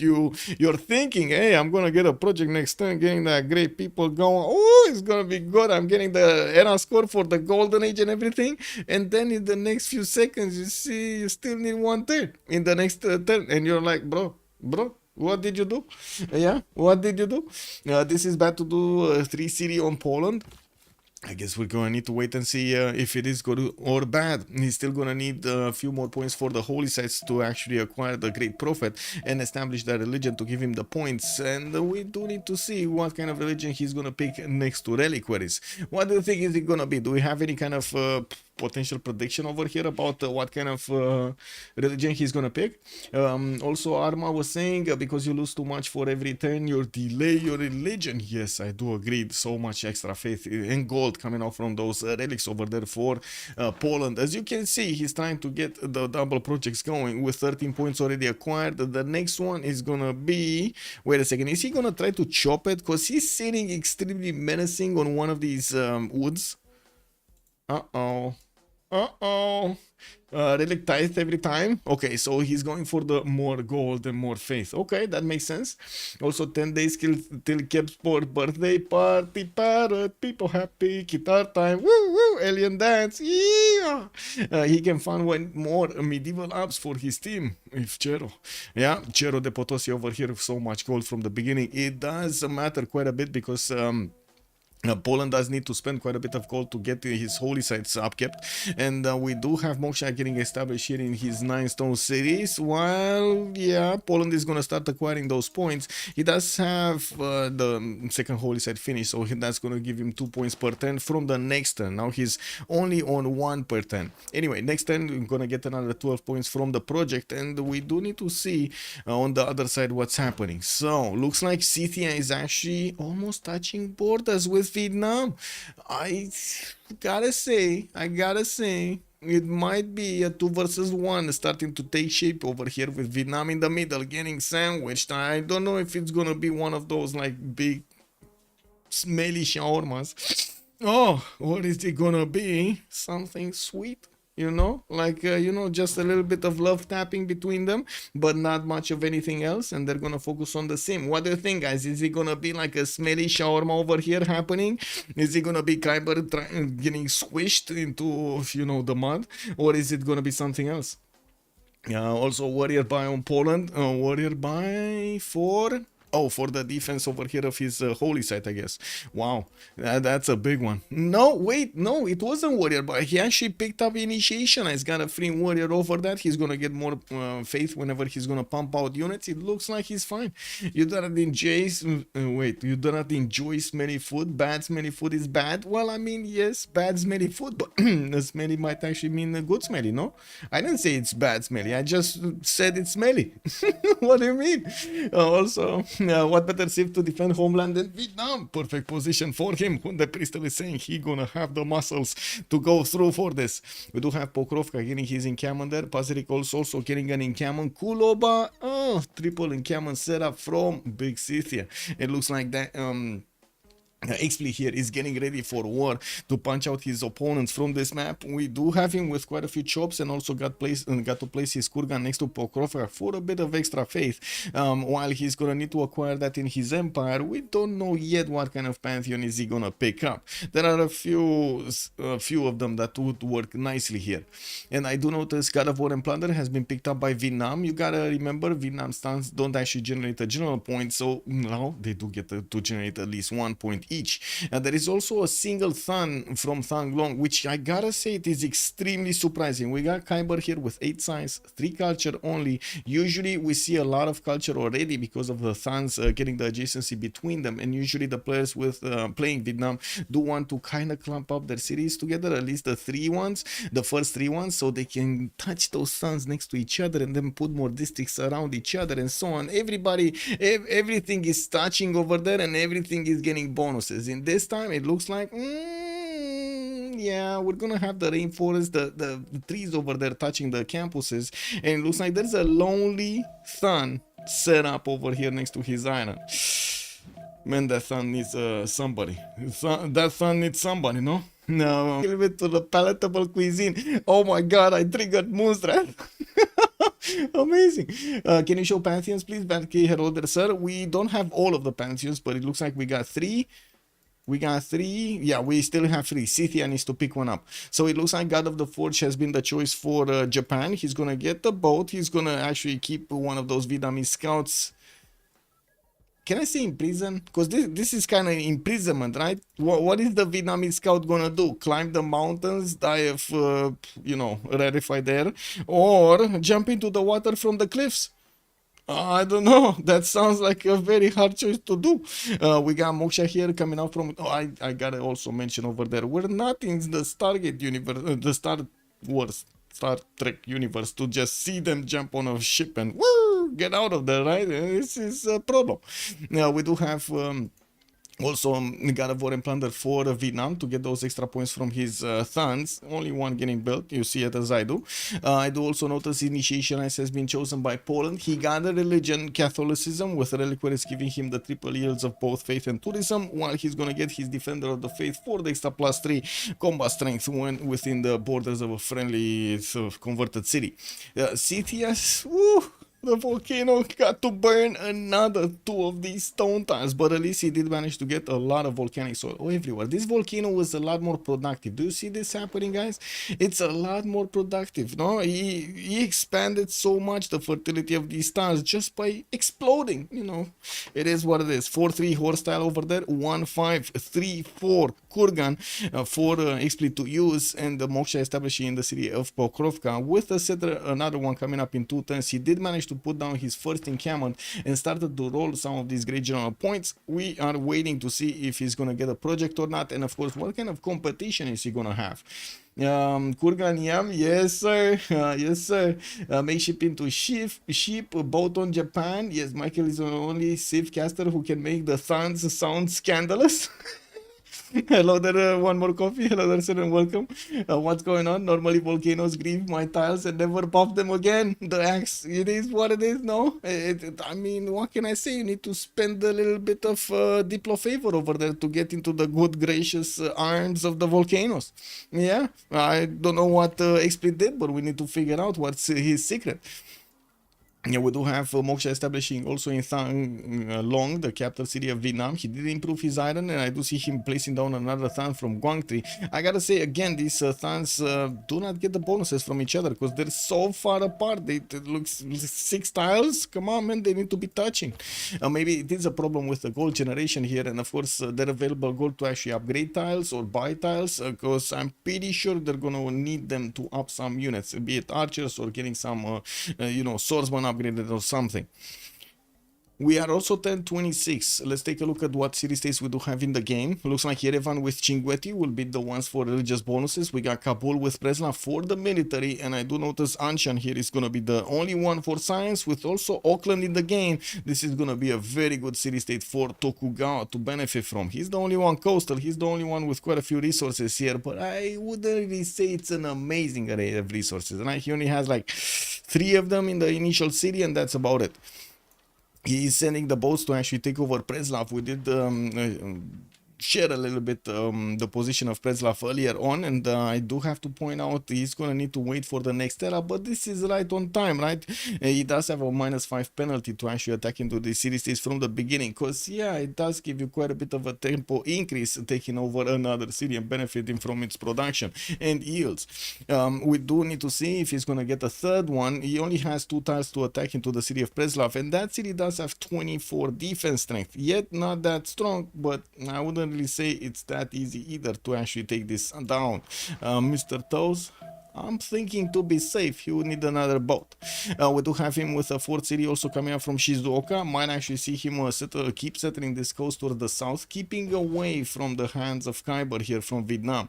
S1: you're thinking, hey, I'm gonna get a project next time, getting that great people going. Oh, it's gonna be good. I'm getting the era score for the golden age and everything. And then in the next few seconds, you see, you still need 1/3 in the next turn, and you're like, bro, What did you do? Yeah, what did you do? This is bad to do 3 city on Poland. I guess we're gonna need to wait and see if it is good or bad. He's still gonna need a few more points for the holy sites to actually acquire the great prophet and establish that religion to give him the points. And we do need to see what kind of religion he's gonna pick next to reliquaries. What do you think is it gonna be? Do we have any kind of potential prediction over here about what kind of religion he's gonna pick? Also, Arma was saying because you lose too much for every turn, you delay your religion. Yes, I do agree. So much extra faith and gold coming out from those relics over there for Poland. As you can see, he's trying to get the double projects going with 13 points already acquired. The next one is gonna be, wait a second, is he gonna try to chop it? Because he's sitting extremely menacing on one of these woods. Uh-oh. Uh-oh. Relic tithe every time. Okay, so he's going for the more gold and more faith. Okay, that makes sense. Also, 10 days till Kepsport birthday party, parrot, people happy, guitar time, woo woo, alien dance, yeah. He can find one more medieval apps for his team. If Chero, yeah, Chero de Potosi over here with so much gold from the beginning. It does matter quite a bit because Poland does need to spend quite a bit of gold to get his holy sites upkept, and we do have Moksha getting established here in his 9 stone cities. While, yeah, Poland is gonna start acquiring those points. He does have the second holy site finished, so that's gonna give him 2 points per turn from the next turn. Now he's only on 1 per turn. Anyway, next turn we're gonna get another 12 points from the project, and we do need to see on the other side what's happening. So, looks like Scythia is actually almost touching borders with Vietnam. I gotta say, it might be a 2 versus 1 starting to take shape over here with Vietnam in the middle getting sandwiched. I don't know if it's gonna be one of those like big smelly shawarmas. Oh, what is it gonna be? Something sweet? You know, like, just a little bit of love tapping between them, but not much of anything else, and they're gonna focus on the sim. What do you think, guys? Is it gonna be like a smelly shawarma over here happening? Is it gonna be Kiber getting squished into, the mud? Or is it gonna be something else? Also, warrior buy on Poland, warrior buy for... Oh, for the defense over here of his holy site, I guess. Wow, that's a big one. No, wait, no, it wasn't warrior, but he actually picked up initiation. He's got a free warrior over that. He's gonna get more faith whenever he's gonna pump out units. It looks like he's fine. You do not enjoy, you do not enjoy smelly food. Bad smelly food is bad. Well, I mean, yes, bad smelly food, but smelly might actually mean good smelly, no? I didn't say it's bad smelly. I just said it's smelly. What do you mean? Also, what better Civ to defend homeland than Vietnam? Perfect position for him. The Crystal is saying he gonna have the muscles to go through for this. We do have Pokrovka getting his encampment there. Pazirik also getting an encampment. Kuloba, triple encampment setup from Big Scythia. It looks like that Xpli here is getting ready for war to punch out his opponents from this map. We do have him with quite a few chops and also got to place his Kurgan next to Pokrovka for a bit of extra faith. While he's gonna need to acquire that in his empire, we don't know yet what kind of pantheon is he gonna pick up. There are a few of them that would work nicely here. And I do notice God of War and Plunder has been picked up by Vietnam. You gotta remember, Vietnam stands don't actually generate a general point, so now they do get to generate at least 1 point each. There is also a single Thun from Thang Long, which I gotta say it is extremely surprising. We got Kiber here with 8 science, 3 culture only. Usually we see a lot of culture already because of the Thuns getting the adjacency between them, and usually the players with playing Vietnam do want to kind of clump up their cities together, at least the first three ones, so they can touch those Thuns next to each other and then put more districts around each other and so on. Everything is touching over there and everything is getting bonuses. In this time it looks like yeah, we're gonna have the rainforest, the trees over there touching the campuses, and it looks like there's a lonely Thun set up over here next to his island. Man, that Thun needs somebody. That Thun needs somebody, no? No. A little bit to the palatable cuisine. Oh my god, I triggered Moonstrat. Amazing. Can you show pantheons, please? Valkyrie Herolder, sir. We don't have all of the pantheons, but it looks like we got 3. Yeah, we still have 3. Scythia needs to pick one up. So it looks like God of the Forge has been the choice for Japan. He's gonna get the boat. He's gonna actually keep one of those Vietnamese scouts. can I say in prison? Because this is kind of imprisonment, right? What is the Vietnamese scout gonna do? Climb the mountains, die of, you know, rarefied air, or jump into the water from the cliffs? I don't know. That sounds like a very hard choice to do. We got Moksha here coming out from. Oh, I gotta also mention over there. We're not in the Stargate universe, the Star Wars, Star Trek universe to just see them jump on a ship and woo, get out of there, right? This is a problem. Now we do have. Also, God of War and Plunder for Vietnam to get those extra points from his thuns. Only one getting built, you see it as I do. I do also notice Initiation Ice has been chosen by Poland. He got a religion, Catholicism, with reliquaries giving him the triple yields of both faith and tourism, while he's gonna get his Defender of the Faith for the extra +3 combat strength when within the borders of a friendly converted city. CTS, woo! The volcano got to burn another 2 of these stone tiles, but at least he did manage to get a lot of volcanic soil everywhere. This volcano was a lot more productive. Do you see this happening, guys? It's a lot more productive, no? He expanded so much the fertility of these tiles just by exploding, you know. It is what it is. 4-3 horse tile over there, 1-5-3-4 Kurgan for Xpli to use, and the Moksha establishing in the city of Pokrovka with another one coming up in 2 turns. He did manage to put down his first encampment and started to roll some of these great general points. We are waiting to see if he's gonna get a project or not, and of course what kind of competition is he gonna have. Kurgan Yam, yes sir, yes sir. Make ship into sheep, boat on Japan. Yes, Michael is the only Civ caster who can make the thuns sound scandalous. Hello there, one more coffee. Hello there, sir, and welcome. What's going on? Normally volcanoes grieve my tiles and never pop them again. The axe, it is what it is, no? I mean, what can I say? You need to spend a little bit of Diplo favor over there to get into the good gracious arms of the volcanoes. Yeah, I don't know what Xpli did, but we need to figure out what's his secret. Yeah, we do have Moksha establishing also in Thang Long, the capital city of Vietnam. He did improve his iron, and I do see him placing down another Than from Quang Tri. I gotta say again, these Thans do not get the bonuses from each other because they're so far apart. They look 6 tiles. Come on, man, they need to be touching. Maybe it is a problem with the gold generation here, and of course, they're available gold to actually upgrade tiles or buy tiles because I'm pretty sure they're gonna need them to up some units, be it archers or getting some, you know, swordsman upgraded or something. We are also 1026. Let's take a look at what city states we do have in the game. Looks like Yerevan with Chinguetti will be the ones for religious bonuses. We got Kabul with Preslav for the military, and I do notice Anshan here is going to be the only one for science, with also Auckland in the game. This is going to be a very good city state for Tokugawa to benefit from. He's the only one coastal. He's the only one with quite a few resources here, but I wouldn't really say it's an amazing array of resources. Right? He only has like 3 of them in the initial city, and that's about it. He is sending the boats to actually take over Preslav. We did share a little bit the position of Preslav earlier on, and I do have to point out he's gonna need to wait for the next era, but this is right on time, right? He does have a -5 penalty to actually attack into the city states from the beginning, because yeah, it does give you quite a bit of a tempo increase taking over another city and benefiting from its production and yields. We do need to see if he's gonna get a third one. He only has 2 tiles to attack into the city of Preslav, and that city does have 24 defense strength, yet not that strong, but I wouldn't really say it's that easy either to actually take this down. Mr. Toes, I'm thinking to be safe, he would need another boat. We do have him with a 4th city also coming up from Shizuoka. Might actually see him keep settling this coast toward the south, keeping away from the hands of Kiber here from Vietnam.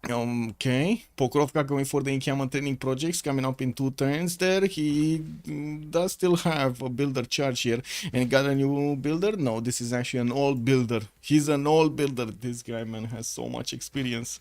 S1: Okay, Pokrovka going for the encampment training projects, coming up in 2 turns there. He does still have a builder charge here, and got a new builder. No, this is actually an old builder. He's an old builder. This guy, man, has so much experience.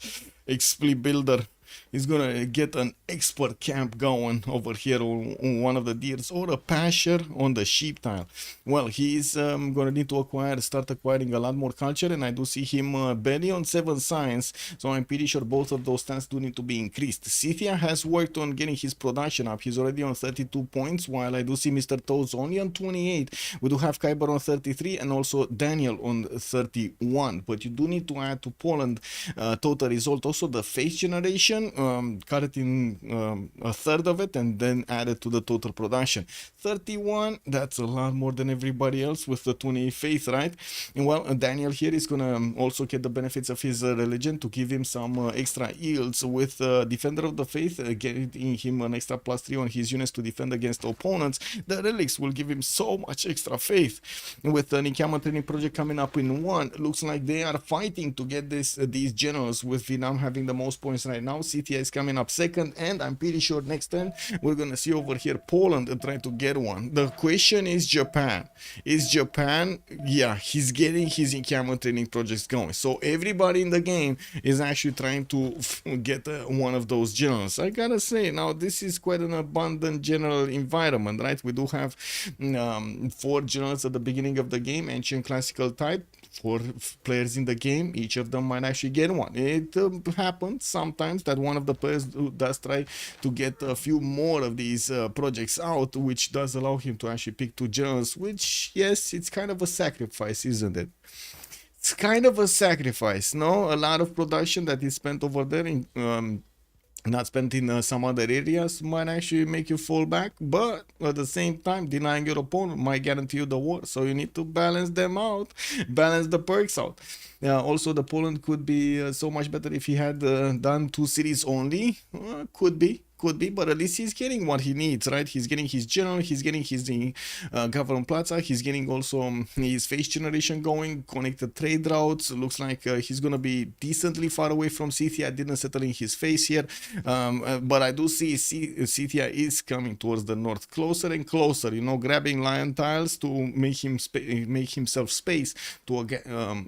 S1: Xpli builder. He's gonna get an expert camp going over here on one of the deers, or a pasture on the sheep tile. Well, he's gonna need to start acquiring a lot more culture, and I do see him barely on 7 science, so I'm pretty sure both of those stats do need to be increased. Scythia has worked on getting his production up. He's already on 32 points, while I do see Mr. Toes only on 28. We do have Kiber on 33, and also Daniel on 31, but you do need to add to Poland total result also also the face generation, cut it in a third of it and then add it to the total production. 31, that's a lot more than everybody else with the 20 faith, right? And well, Daniel here is gonna also get the benefits of his religion to give him some extra yields with Defender of the Faith, getting him an extra +3 on his units to defend against opponents. The relics will give him so much extra faith. With the Nikama training project coming up in 1, looks like they are fighting to get these generals, with Vietnam having the most points right now. CTA is coming up second, and I'm pretty sure next turn we're gonna see over here Poland trying to get one. The question is Japan. Is Japan, yeah, he's getting his Nikama training projects going. So everybody in the game is actually trying to get one of those generals. I gotta say, now this is quite an abundant general environment, right? We do have 4 generals at the beginning of the game, ancient, classical, type. 4 players in the game, each of them might actually get one. It happens sometimes that one of the players does try to get a few more of these projects out, which does allow him to actually pick 2 generals, which, yes, it's kind of a sacrifice, isn't it? It's kind of a sacrifice, no? A lot of production that is spent over there in not spent in some other areas might actually make you fall back, but at the same time, denying your opponent might guarantee you the war. So you need to balance them out, balance the perks out. Also, the Poland could be so much better if he had done 2 cities only. Could be, but at least he's getting what he needs, right? He's getting his general, he's getting his government plaza, he's getting also his face generation going, connected trade routes. Looks like he's gonna be decently far away from Scythia. I didn't settle in his face here, but I do see Scythia is coming towards the north, closer and closer, you know, grabbing lion tiles to make himself space to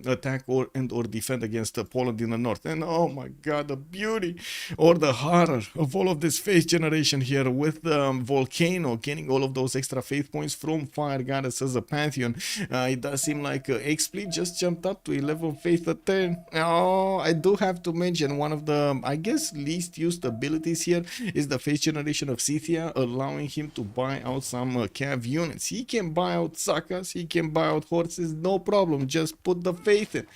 S1: attack or defend against Poland in the north. And oh my god, the beauty or the horror of all of this faith generation here, with Volcano getting all of those extra faith points from Fire Goddess as a Pantheon. It does seem like Xpli just jumped up to 11 faith at 10. Oh, I do have to mention one of the, I guess, least used abilities here is the faith generation of Scythia, allowing him to buy out some cav units. He can buy out Sakas, he can buy out horses, no problem, just put the faith in.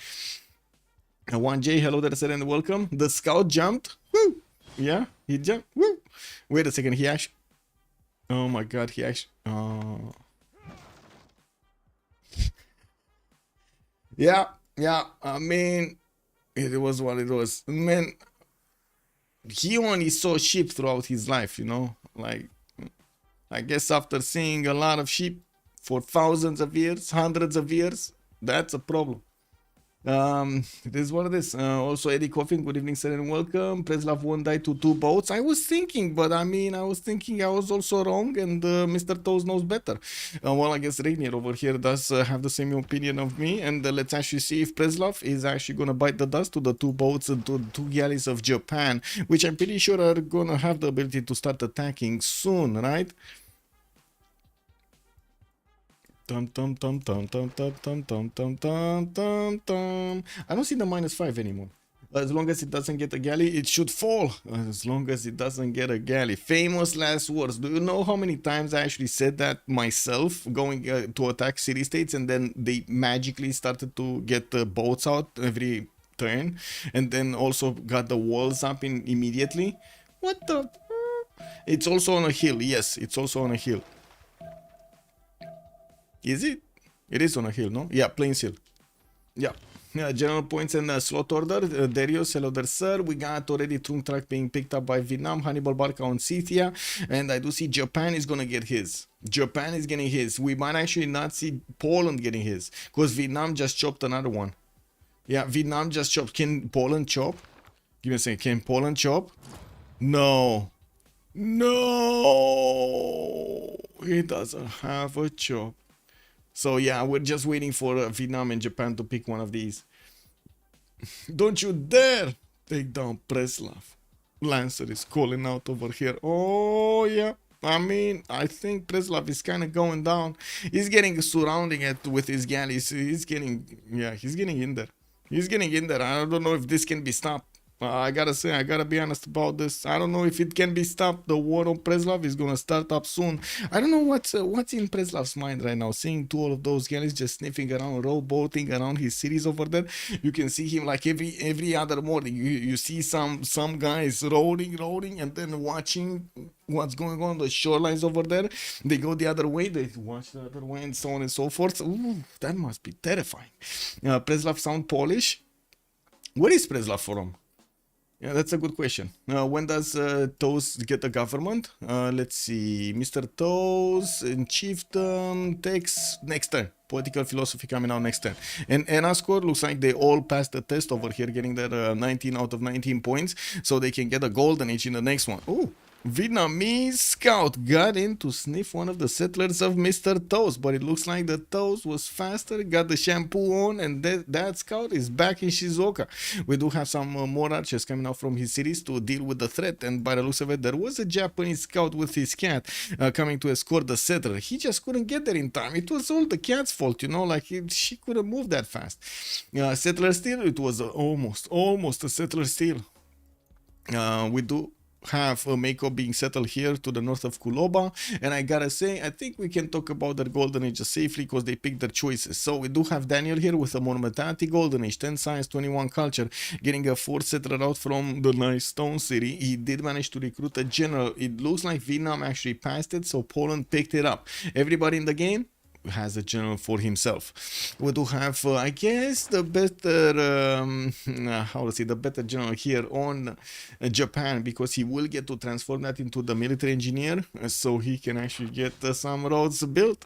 S1: 1J, hello there, sir, and welcome. The scout jumped. Woo! Yeah, he jumped. Woo! Wait a second, he actually... Oh my god, he actually... Oh. Yeah, I mean, it was what it was. Man, he only saw sheep throughout his life, you know? Like, I guess after seeing a lot of sheep for thousands of years, hundreds of years, that's a problem. It is what it is. Also, Eddie Coffin, good evening, sir, and welcome. Preslav won't die to 2 boats. I was thinking, but I mean, I was also wrong, and Mr. Toes knows better. Well, I guess Rainier over here does have the same opinion of me, and let's actually see if Preslav is actually gonna bite the dust to the 2 boats and to 2 galleys of Japan, which I'm pretty sure are gonna have the ability to start attacking soon, right? I don't see the -5 anymore. As long as it doesn't get a galley, it should fall. As long as it doesn't get a galley. Famous last words. Do you know how many times I actually said that myself, going to attack city-states, and then they magically started to get the boats out every turn, and then also got the walls up immediately? What the... It's also on a hill. Yes, it's also on a hill. Is it? It is on a hill, no? Yeah, Plains Hill. Yeah. General points and slot order. Darius, hello there, sir. We got already Tung Track being picked up by Vietnam, Hannibal Barca on Scythia, and I do see Japan is gonna get his. Japan is getting his. We might actually not see Poland getting his, because Vietnam just chopped another one. Yeah, Vietnam just chopped. Can Poland chop? Give me a second. Can Poland chop? No. No. He doesn't have a chop. So yeah, we're just waiting for Vietnam and Japan to pick one of these. Don't you dare take down Preslav. Lancer is calling out over here. Oh yeah, I mean, I think Preslav is kind of going down. He's getting surrounding it with his galleys. He's getting in there. He's getting in there. I don't know if this can be stopped. I gotta say, I gotta be honest about this. I don't know if it can be stopped. The war on Preslav is gonna start up soon. I don't know what's in Preslav's mind right now. Seeing all of those guys just sniffing around, rowboating around his cities over there. You can see him like every other morning. You see some guys rowing and then watching what's going on the shorelines over there. They go the other way. They watch the other way and so on and so forth. Ooh, that must be terrifying. Preslav sound Polish. Where is Preslav from? Yeah, that's a good question. When does Toes get a government? Let's see. Mr. Toes in chiefdom takes next turn. Political philosophy coming out next turn. And Anna score looks like they all passed the test over here, getting their 19 out of 19 points, so they can get a golden age in the next one. Ooh. Vietnamese scout got in to sniff one of the settlers of Mr. Toes, but it looks like the Toes was faster, got the shampoo on, and that scout is back in Shizuoka. We do have some more archers coming out from his cities to deal with the threat, and by the looks of it, there was a Japanese scout with his cat coming to escort the settler. He just couldn't get there in time. It was all the cat's fault, you know, like she couldn't move that fast. Settler steal, it was almost a settler steal. We do have a Mako being settled here to the north of Kuloba, and I gotta say, I think we can talk about their golden age safely because they picked their choices. So we do have Daniel here with a Monumentality golden age, 10 science, 21 culture, getting a 4th settler out from the nice stone city. He did manage to recruit a general. It looks like Vietnam actually passed it, so Poland picked it up. Everybody in the game has a general for himself. We do have, I guess, the better, the better general here on Japan, because he will get to transform that into the military engineer, so he can actually get some roads built.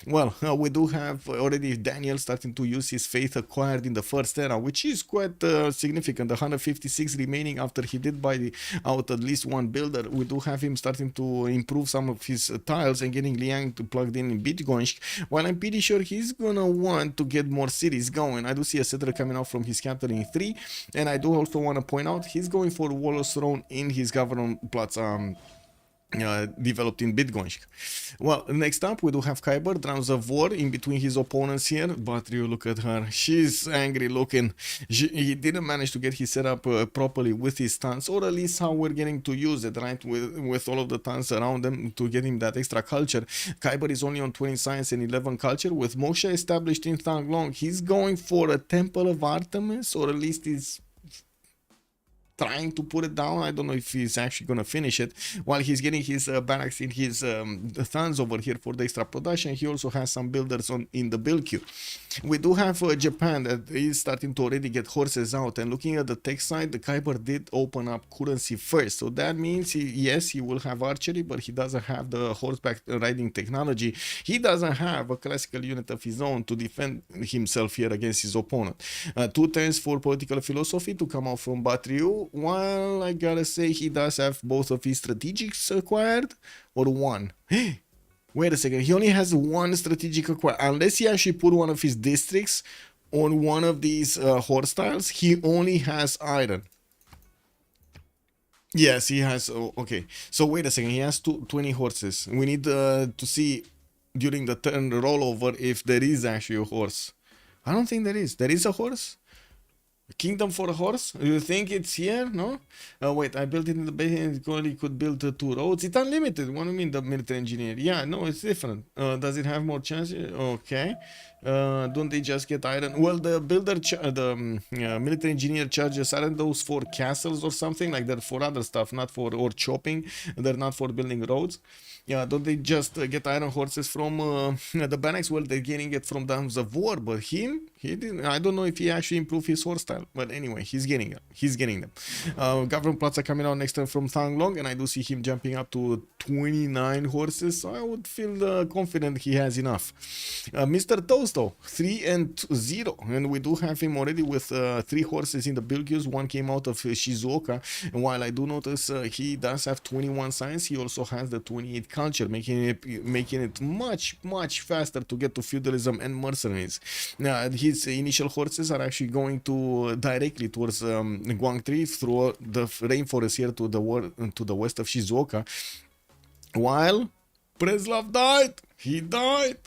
S1: Well, we do have already Daniel starting to use his faith acquired in the first era, which is quite significant. 156 remaining after he did buy out at least one builder. We do have him starting to improve some of his tiles and getting Liang plugged in Bitgoinsk. Well, I'm pretty sure he's gonna want to get more cities going. I do see a settler coming out from his capital in 3, and I do also want to point out he's going for Wallace Throne in his government plots developed in Bitgoinsk. Well, next up we do have Kiber, drums of war in between his opponents here. But you look at her, she's angry looking. He didn't manage to get his setup properly with his tons, or at least how we're getting to use it, right, with all of the tons around them to get him that extra culture. Kiber is only on 20 science and 11 culture. With Moshe established in Thanglong, he's going for a Temple of Artemis, or at least he's trying to put it down. I don't know if he's actually gonna finish it. While he's getting his barracks in his thuns over here for the extra production, he also has some builders in the build queue. We do have Japan that is starting to already get horses out, and looking at the tech side, the Kiber did open up currency first, so that means he will have archery, but he doesn't have the horseback riding technology. He doesn't have a classical unit of his own to defend himself here against his opponent. 2 turns for political philosophy to come out from Batriu. Well, I gotta say, he does have both of his strategics acquired, or one. Wait a second, he only has one strategic acquired. Unless he actually put one of his districts on one of these horse tiles, he only has iron. Yes, he has. Oh, okay, so wait a second, he has 20 horses. We need to see during the turn rollover if there is actually a horse. I don't think there is. There is a horse? Kingdom for a horse? You think it's here? No? Wait, I built it in the base. It only could build 2 roads. It's unlimited. What do you mean, the military engineer? Yeah, no, it's different. Does it have more chances? Okay. Don't they just get iron? Well, the builder, military engineer charges, aren't those for castles or something? Like they're for other stuff, not for, or chopping. They're not for building roads. Yeah, don't they just get iron horses from the barracks? Well, they're getting it from Dams of War, but he didn't. I don't know if he actually improved his horse style, but anyway, he's getting them. He's getting them. Government plots are coming out next turn from Thanglong, and I do see him jumping up to 29 horses, so I would feel confident he has enough. Mr. Toast, though, 3 and 0, and we do have him already with 3 horses in the build queues. 1 came out of Shizuoka, and while I do notice he does have 21 science, he also has the 28 culture, making it much faster to get to feudalism and mercenaries. His initial horses are actually going to directly towards Guangtri through the rainforest here to the west of Shizuoka. While Preslav died, he died.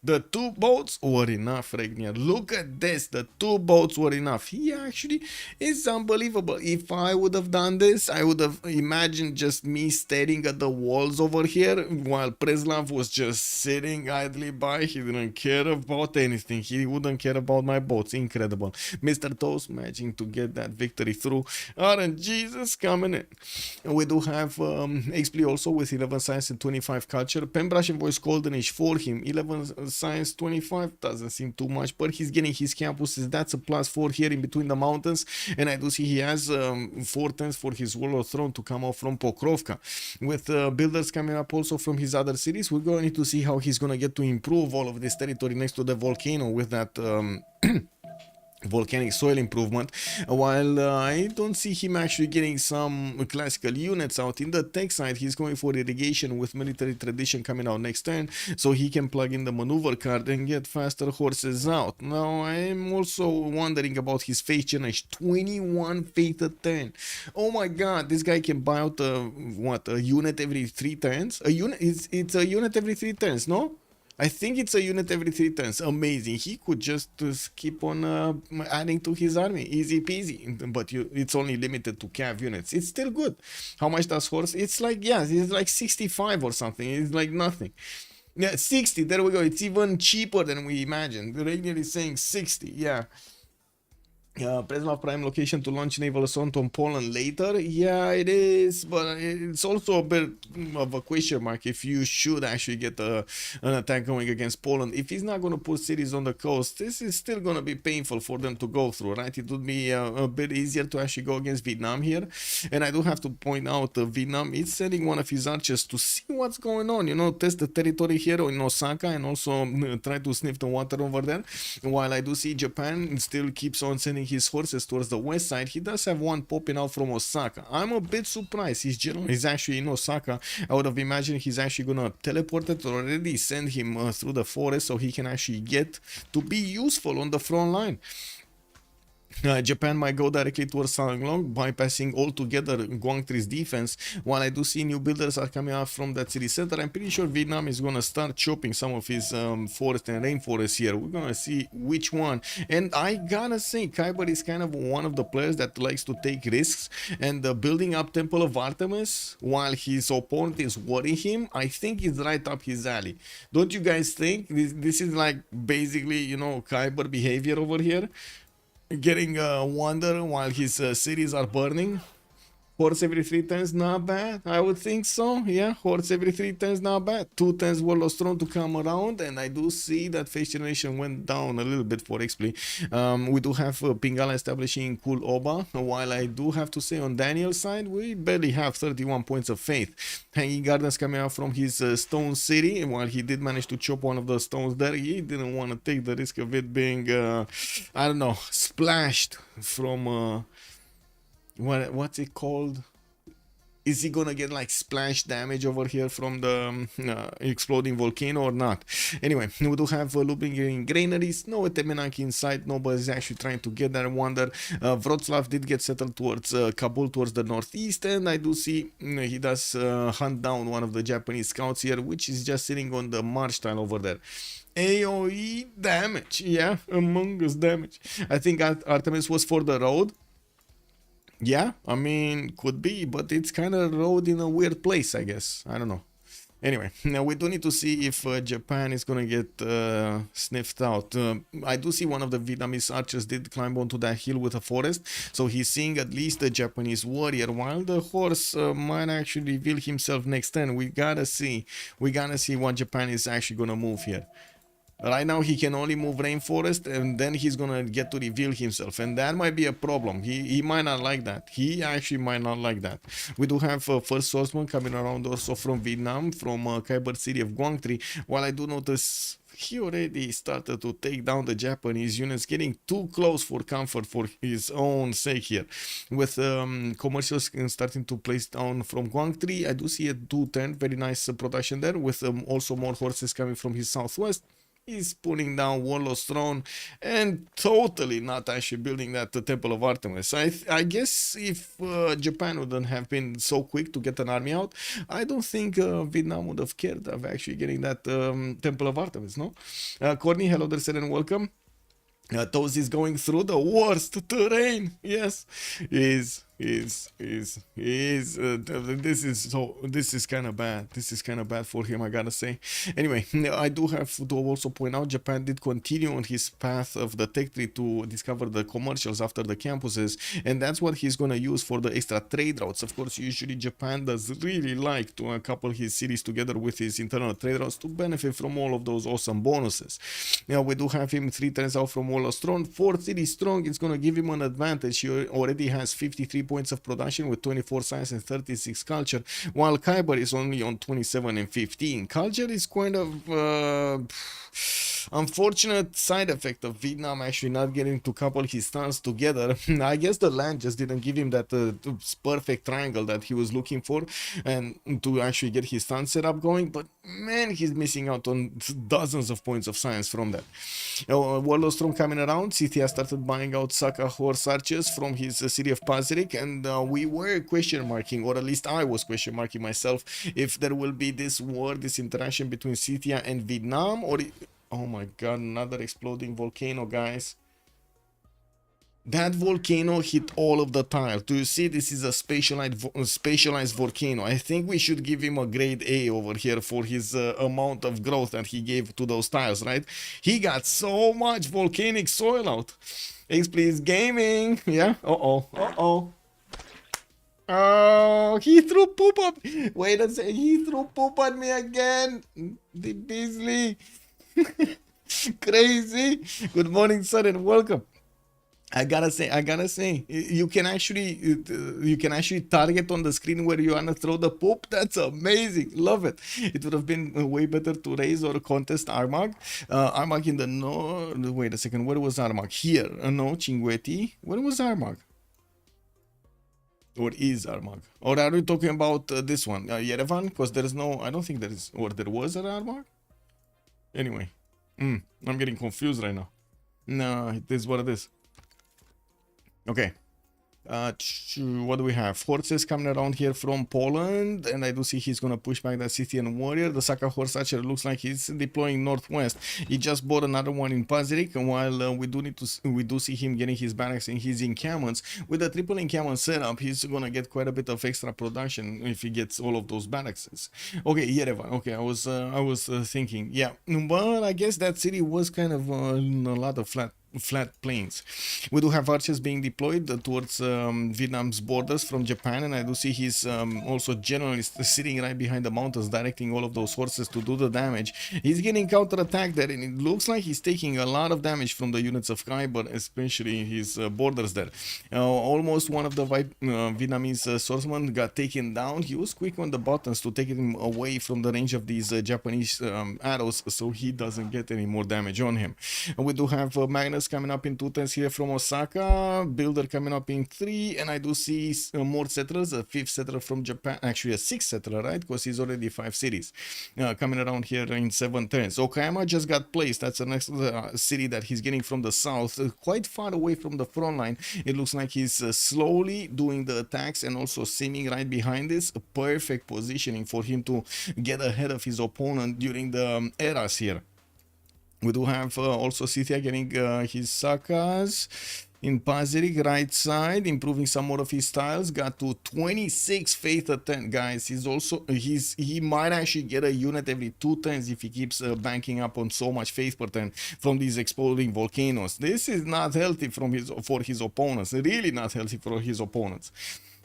S1: The 2 boats were enough, Regnier. Look at this. The 2 boats were enough. He actually is unbelievable. If I would have done this, I would have imagined just me staring at the walls over here while Preslav was just sitting idly by. He didn't care about anything. He wouldn't care about my boats. Incredible. Mr. Toast managing to get that victory through. RNGs is coming in. We do have Xpli also with 11 science and 25 culture. Pembrush and voice Golden for him. 11 science 25 doesn't seem too much, but he's getting his campuses. That's a +4 here in between the mountains, and I do see he has 4 turns for his Wall of Throne to come out from Pokrovka. With builders coming up also from his other cities, we're going to see how he's gonna get to improve all of this territory next to the volcano with that volcanic soil improvement, while I don't see him actually getting some classical units out. In the tech side, he's going for irrigation with military tradition coming out next turn, so he can plug in the maneuver card and get faster horses out. Now I'm also wondering about his faith challenge. 21 faith a turn. Oh my god, this guy can buy out a unit every 3 turns. A unit, it's a unit every 3 turns, no? I think it's a unit every 3 turns. Amazing. He could just keep on adding to his army. Easy peasy. But it's only limited to cav units. It's still good. How much does horse? It's like, yeah, it's like 65 or something. It's like nothing. Yeah, 60. There we go. It's even cheaper than we imagined. The regular is saying 60. Yeah. Preslav prime location to launch naval assault on Poland later. Yeah, it is, but it's also a bit of a question mark if you should actually get an attack going against Poland. If he's not going to put cities on the coast, this is still going to be painful for them to go through, right? It would be a bit easier to actually go against Vietnam here. And I do have to point out Vietnam is sending one of his archers to see what's going on, you know, test the territory here in Osaka and also try to sniff the water over there. While I do see Japan still keeps on sending his horses towards the west side, he does have one popping out from Osaka. I'm a bit surprised. His general is actually in Osaka. I would have imagined he's actually gonna teleport it or already send him through the forest so he can actually get to be useful on the front line. Japan might go directly towards Sanglong, bypassing altogether Guangtri's defense. While I do see new builders are coming out from that city center, I'm pretty sure Vietnam is gonna start chopping some of his forest and rainforest here. We're gonna see which one. And I gotta say, Kiber is kind of one of the players that likes to take risks, and building up Temple of Artemis while his opponent is worrying him, I think is right up his alley. Don't you guys think? This is like basically, you know, Kiber behavior over here? Getting wonder while his cities are burning. Horse every 3 turns, not bad. I would think so. Yeah, horse every 3 turns, not bad. 2 turns World of Strong to come around, and I do see that face generation went down a little bit for Xpli. We do have Pingala establishing Kul Oba, while I do have to say on Daniel's side, we barely have 31 points of faith. Hanging Gardens coming out from his stone city, and while he did manage to chop one of the stones there, he didn't want to take the risk of it being, I don't know, splashed from... what's it called? Is he gonna get like splash damage over here from the exploding volcano or not? Anyway, we do have looping in granaries. No Temenanki inside. Nobody's actually trying to get there. Wonder. Wroclaw did get settled towards Kabul, towards the northeast, and I do see he does hunt down one of the Japanese scouts here, which is just sitting on the march tile over there. AoE damage, yeah, Among Us damage. I think Artemis was for the road. Yeah, I mean, could be, but it's kind of road in a weird place, I guess. I don't know. Anyway, now we do need to see if Japan is gonna get sniffed out. I do see one of the Vietnamese archers did climb onto that hill with a forest, so he's seeing at least the Japanese warrior, while the horse might actually reveal himself next turn. We gotta see what Japan is actually gonna move here. Right now he can only move rainforest, and then he's gonna get to reveal himself, and that might be a problem. He might not like that. He actually might not like that. We do have first swordsman coming around also from Vietnam, from Kiber city of Guangtri, while I do notice he already started to take down the Japanese units, getting too close for comfort for his own sake here. With commercials starting to place down from Guangtri, I do see a 2-turn, very nice production there, with also more horses coming from his southwest. He's pulling down Warlord's Throne and totally not actually building that Temple of Artemis. I guess if Japan wouldn't have been so quick to get an army out, I don't think Vietnam would have cared of actually getting that Temple of Artemis, no? Courtney, hello there, said, and welcome. Toes is going through the worst terrain. Yes, this is kind of bad. This is kind of bad for him, I gotta say. Anyway, I do have to also point out Japan did continue on his path of the tech tree to discover the commercials after the campuses, and that's what he's gonna use for the extra trade routes. Of course, usually Japan does really like to couple his cities together with his internal trade routes to benefit from all of those awesome bonuses. Now we do have him 3 turns out from Warlord Strong, 4 cities strong. It's gonna give him an advantage. He already has 53 points of production with 24 science and 36 culture, while Kiber is only on 27 and 15. Culture is kind of unfortunate side effect of Vietnam actually not getting to couple his stars together. I guess the land just didn't give him that perfect triangle that he was looking for and to actually get his stance set up going, but man, he's missing out on dozens of points of science from that. Warlord Storm coming around, CTS started buying out Saka horse archers from his city of Pazirik, and we were question marking, or at least I was question marking myself, if there will be this war, this interaction between Citia and Vietnam, or oh my god, another exploding volcano, guys. That volcano hit all of the tiles. Do you see? This is a specialized volcano. I think we should give him a grade A over here for his amount of growth that he gave to those tiles, right? He got so much volcanic soil out. Xpli is gaming. Yeah. Oh, he threw poop at me. Wait a second. He threw poop at me again. The Beasley. Crazy. Good morning, sir, and welcome. I gotta say, you can actually target on the screen where you wanna throw the poop. That's amazing. Love it. It would have been way better to raise or contest Armag. Armag in the no. Wait a second. Where was Armag? Here. No, Cinguetti. Where was Armag? Or is Armag? Or are we talking about this one, Yerevan? Because there is no. I don't think there is. Or there was an Armag. Anyway, I'm getting confused right now. No, it is what it is. Okay, what do we have? Horses coming around here from Poland, and I do see he's gonna push back that Scythian warrior. The Saka horse archer looks like he's deploying northwest. He just bought another one in Pazirik, and while we do see him getting his barracks and his encampments with the triple encampment setup, he's gonna get quite a bit of extra production if he gets all of those barracks. Okay, Yerevan. Okay, I was thinking, yeah, but I guess that city was kind of a lot of flat plains. We do have archers being deployed towards Vietnam's borders from Japan, and I do see he's also generally sitting right behind the mountains, directing all of those horses to do the damage. He's getting counterattacked there, and it looks like he's taking a lot of damage from the units of Kiber, especially his borders there. Almost one of the Vietnamese swordsmen got taken down. He was quick on the buttons to take him away from the range of these Japanese arrows, so he doesn't get any more damage on him. And we do have Magnus coming up in 2 turns here from Osaka, Builder coming up in 3, and I do see more settlers, a 5th settler from Japan, actually a 6th settler, right, because he's already 5 cities coming around here in 7 turns. Okayama just got placed. That's the next city that he's getting from the south, quite far away from the front line. It looks like he's slowly doing the attacks and also seeming right behind this. A perfect positioning for him to get ahead of his opponent during the eras here. We do have also Scythia getting his Sakas in Pazirik, right side, improving some more of his tiles. Got to 26 faith at 10, guys. He might actually get a unit every 2 turns if he keeps banking up on so much faith per turn from these exploding volcanoes. This is not healthy for his opponents. Really not healthy for his opponents.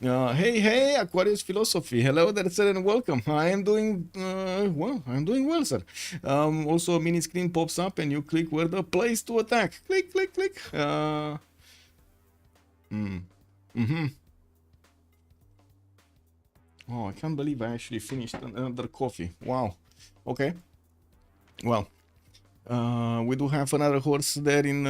S1: Hey, Aquarius Philosophy. Hello there, sir, and welcome. I am doing well. I'm doing well, sir. Also, a mini screen pops up, and you click where the place to attack. Click. Oh, I can't believe I actually finished another coffee. Wow. Okay. Well, We do have another horse there in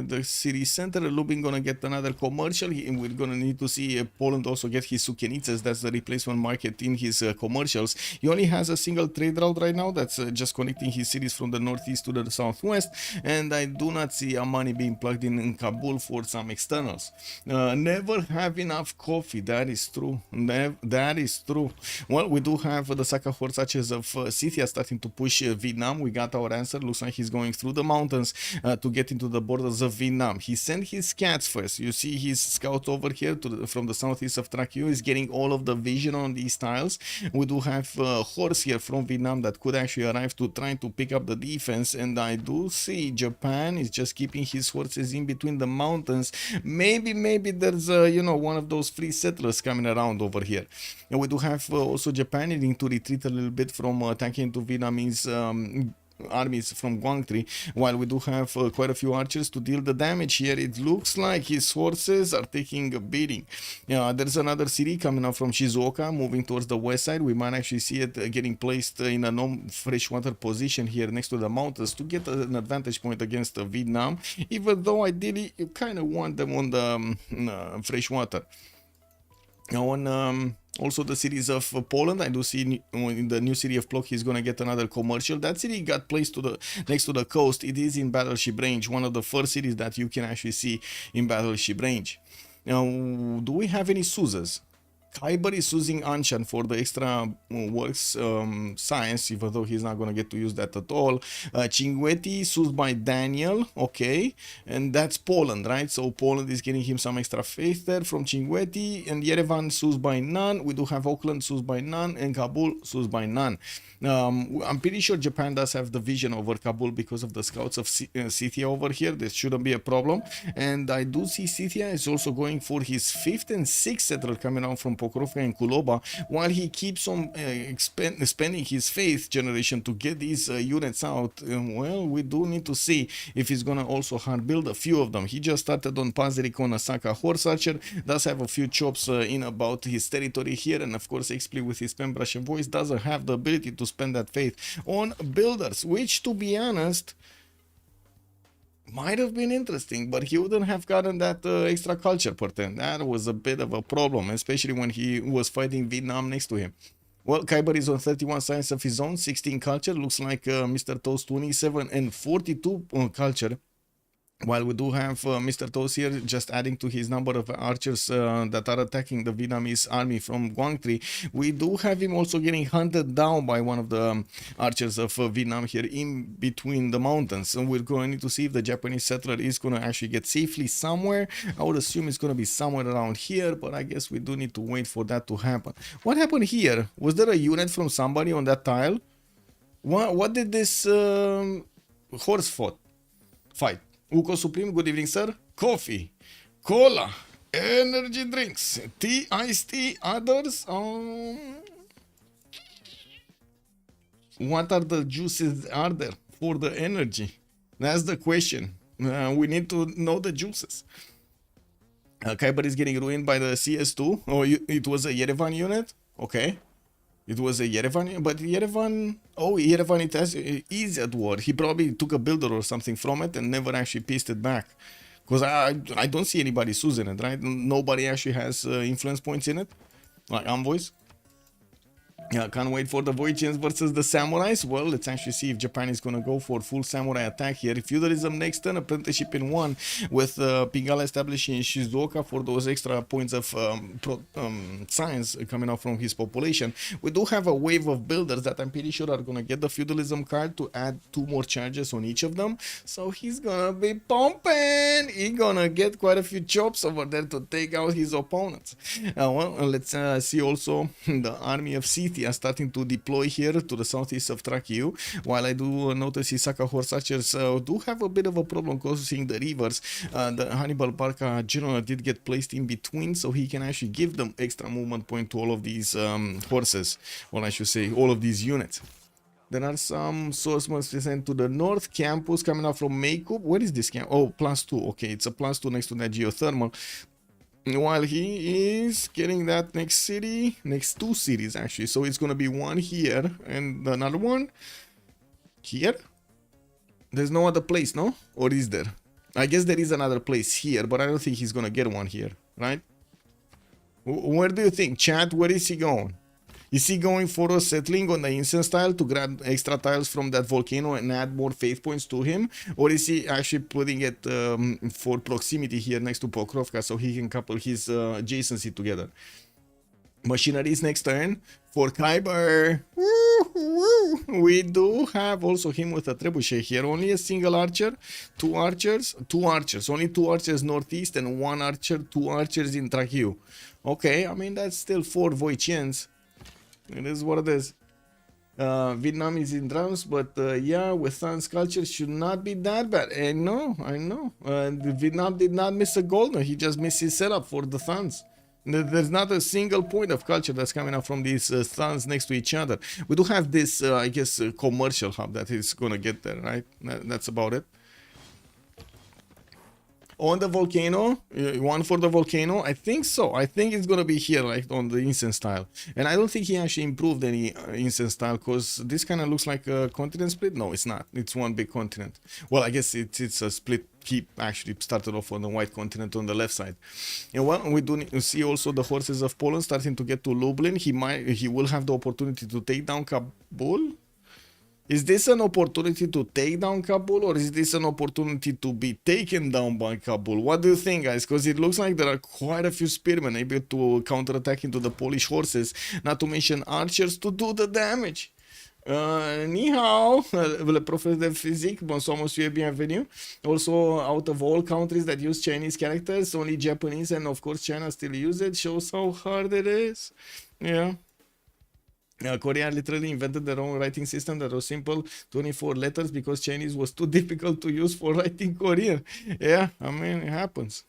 S1: the city center. Lubin gonna get another commercial. We're gonna need to see Poland also get his Sukienices. That's the replacement market in his commercials. He only has a single trade route right now. That's just connecting his cities from the northeast to the southwest. And I do not see money being plugged in Kabul for some externals. Never have enough coffee. That is true. That is true. Well, we do have the Saka horses of Scythia starting to push Vietnam. We got our answer. Looks like he's going through the mountains to get into the borders of Vietnam. He sent his scouts first. You see his scout over here from the southeast of Trachew is getting all of the vision on these tiles. We do have a horse here from Vietnam that could actually arrive to try to pick up the defense, and I do see Japan is just keeping his horses in between the mountains. Maybe there's you know, one of those free settlers coming around over here. And we do have also Japan needing to retreat a little bit from attacking into Vietnamese armies from Guangxi, while we do have quite a few archers to deal the damage here. It looks like his horses are taking a beating. There's another city coming up from Shizuoka moving towards the west side. We might actually see it getting placed in a non-freshwater position here next to the mountains to get an advantage point against Vietnam, even though ideally you kind of want them on the freshwater. Now on also the cities of Poland, I do see in the new city of Plock he's gonna get another commercial. That city got placed to the next to the coast. It is in battleship range, one of the first cities that you can actually see in battleship range. Now, do we have any Suzas? Kiber is using Anshan for the extra works science, even though he's not going to get to use that at all. Cinguetti is used by Daniel, okay, and that's Poland, right? So Poland is getting him some extra faith there from Cinguetti, and Yerevan is used by none. We do have Auckland used by none, and Kabul used by none. I'm pretty sure Japan does have the vision over Kabul because of the scouts of Scythia over here. This shouldn't be a problem. And I do see Scythia is also going for his 5th and 6th settler coming out from Pokrovka and Kuloba, while he keeps on spending his faith generation to get these units out. Well, we do need to see if he's gonna also hard build a few of them. He just started on Pazerik on Asaka Horse Archer, does have a few chops in about his territory here, and of course Xpli with his pen brush and voice doesn't have the ability to spend that faith on builders, which to be honest might have been interesting, but he wouldn't have gotten that extra culture percent. That was a bit of a problem, especially when he was fighting Vietnam next to him. Well, Kiber is on 31 science of his own, 16 culture. Looks like Mr. Toast 27 and 42 culture. While we do have Mr. Toast here just adding to his number of archers that are attacking the Vietnamese army from Guangxi, we do have him also getting hunted down by one of the archers of Vietnam here in between the mountains. And we're going to need to see if the Japanese settler is going to actually get safely somewhere. I would assume it's going to be somewhere around here, but I guess we do need to wait for that to happen. What happened here? Was there a unit from somebody on that tile? What did this horse fight? Uko Supreme, good evening, sir. Coffee, cola, energy drinks, tea, iced tea, others. What are the juices are there for the energy? That's the question. We need to know the juices. Kiber is getting ruined by the CS2. Oh, it was a Yerevan unit? Okay. It was a Yerevan, but Yerevan, Yerevan it is at war. He probably took a builder or something from it and never actually pieced it back. Because I don't see anybody using it, right? Nobody actually has influence points in it, like envoys. Yeah, can't wait for the Voyagers versus the Samurais. Well, let's actually see if Japan is going to go for full samurai attack here. Feudalism next turn, apprenticeship in 1 with Pingala establishing Shizuoka for those extra points of science coming out from his population. We do have a wave of builders that I'm pretty sure are going to get the feudalism card to add 2 more charges on each of them. So he's going to be pumping. He's going to get quite a few chops over there to take out his opponents. Well, let's see also the army of Scythia are starting to deploy here to the southeast of Trachew, while I do notice Isaka horse archers do have a bit of a problem crossing the rivers. The Hannibal Barca general did get placed in between, so he can actually give them extra movement point to all of these horses, or I should say all of these units. There are some swordsmen sent to the north. Campus coming out from Makeup. Where is this camp? Oh, +2. Okay, it's a +2 next to that geothermal. While he is getting that next city, next 2 cities actually. So it's going to be one here and another one here. There's no other place, no? Or is there? I guess there is another place here, but I don't think he's gonna get one here, right? Where do you think? Chat, where is he going? Is he going for a settling on the incense tile to grab extra tiles from that volcano and add more faith points to him? Or is he actually putting it for proximity here next to Pokrovka so he can couple his adjacency together? Machinery's next turn for Kiber. We do have also him with a trebuchet here. Only a single archer, two archers. Only two archers northeast and one archer, two archers in Trachiu. Okay, I mean, that's still 4 Voicians. It is what it is. Vietnam is in drums, but yeah, with Sun Sculpture should not be that bad. I know. Vietnam did not miss a golden. He just missed his setup for the Thuns. There's not a single point of culture that's coming out from these thuns next to each other. We do have this, I guess, commercial hub that is going to get there, right? That's about it. On the volcano, one for the volcano, I think so. I think it's going to be here, like on the incense tile. And I don't think he actually improved any incense tile, because this kind of looks like a continent split. No, it's not. It's one big continent. Well, I guess it's a split. He actually started off on the white continent on the left side. And well, we do see also the horses of Poland starting to get to Lublin. He will have the opportunity to take down Kabul. Is this an opportunity to take down Kabul, or is this an opportunity to be taken down by Kabul? What do you think, guys? Because it looks like there are quite a few spearmen able to counterattack into the Polish horses, not to mention archers to do the damage. Ni hao, le professeur de physique, bonsoir monsieur, bienvenue. Also, out of all countries that use Chinese characters, only Japanese and of course China still use it. Shows how hard it is. Yeah. Korea literally invented their own writing system that was simple, 24 letters, because Chinese was too difficult to use for writing Korean. Yeah, I mean, it happens.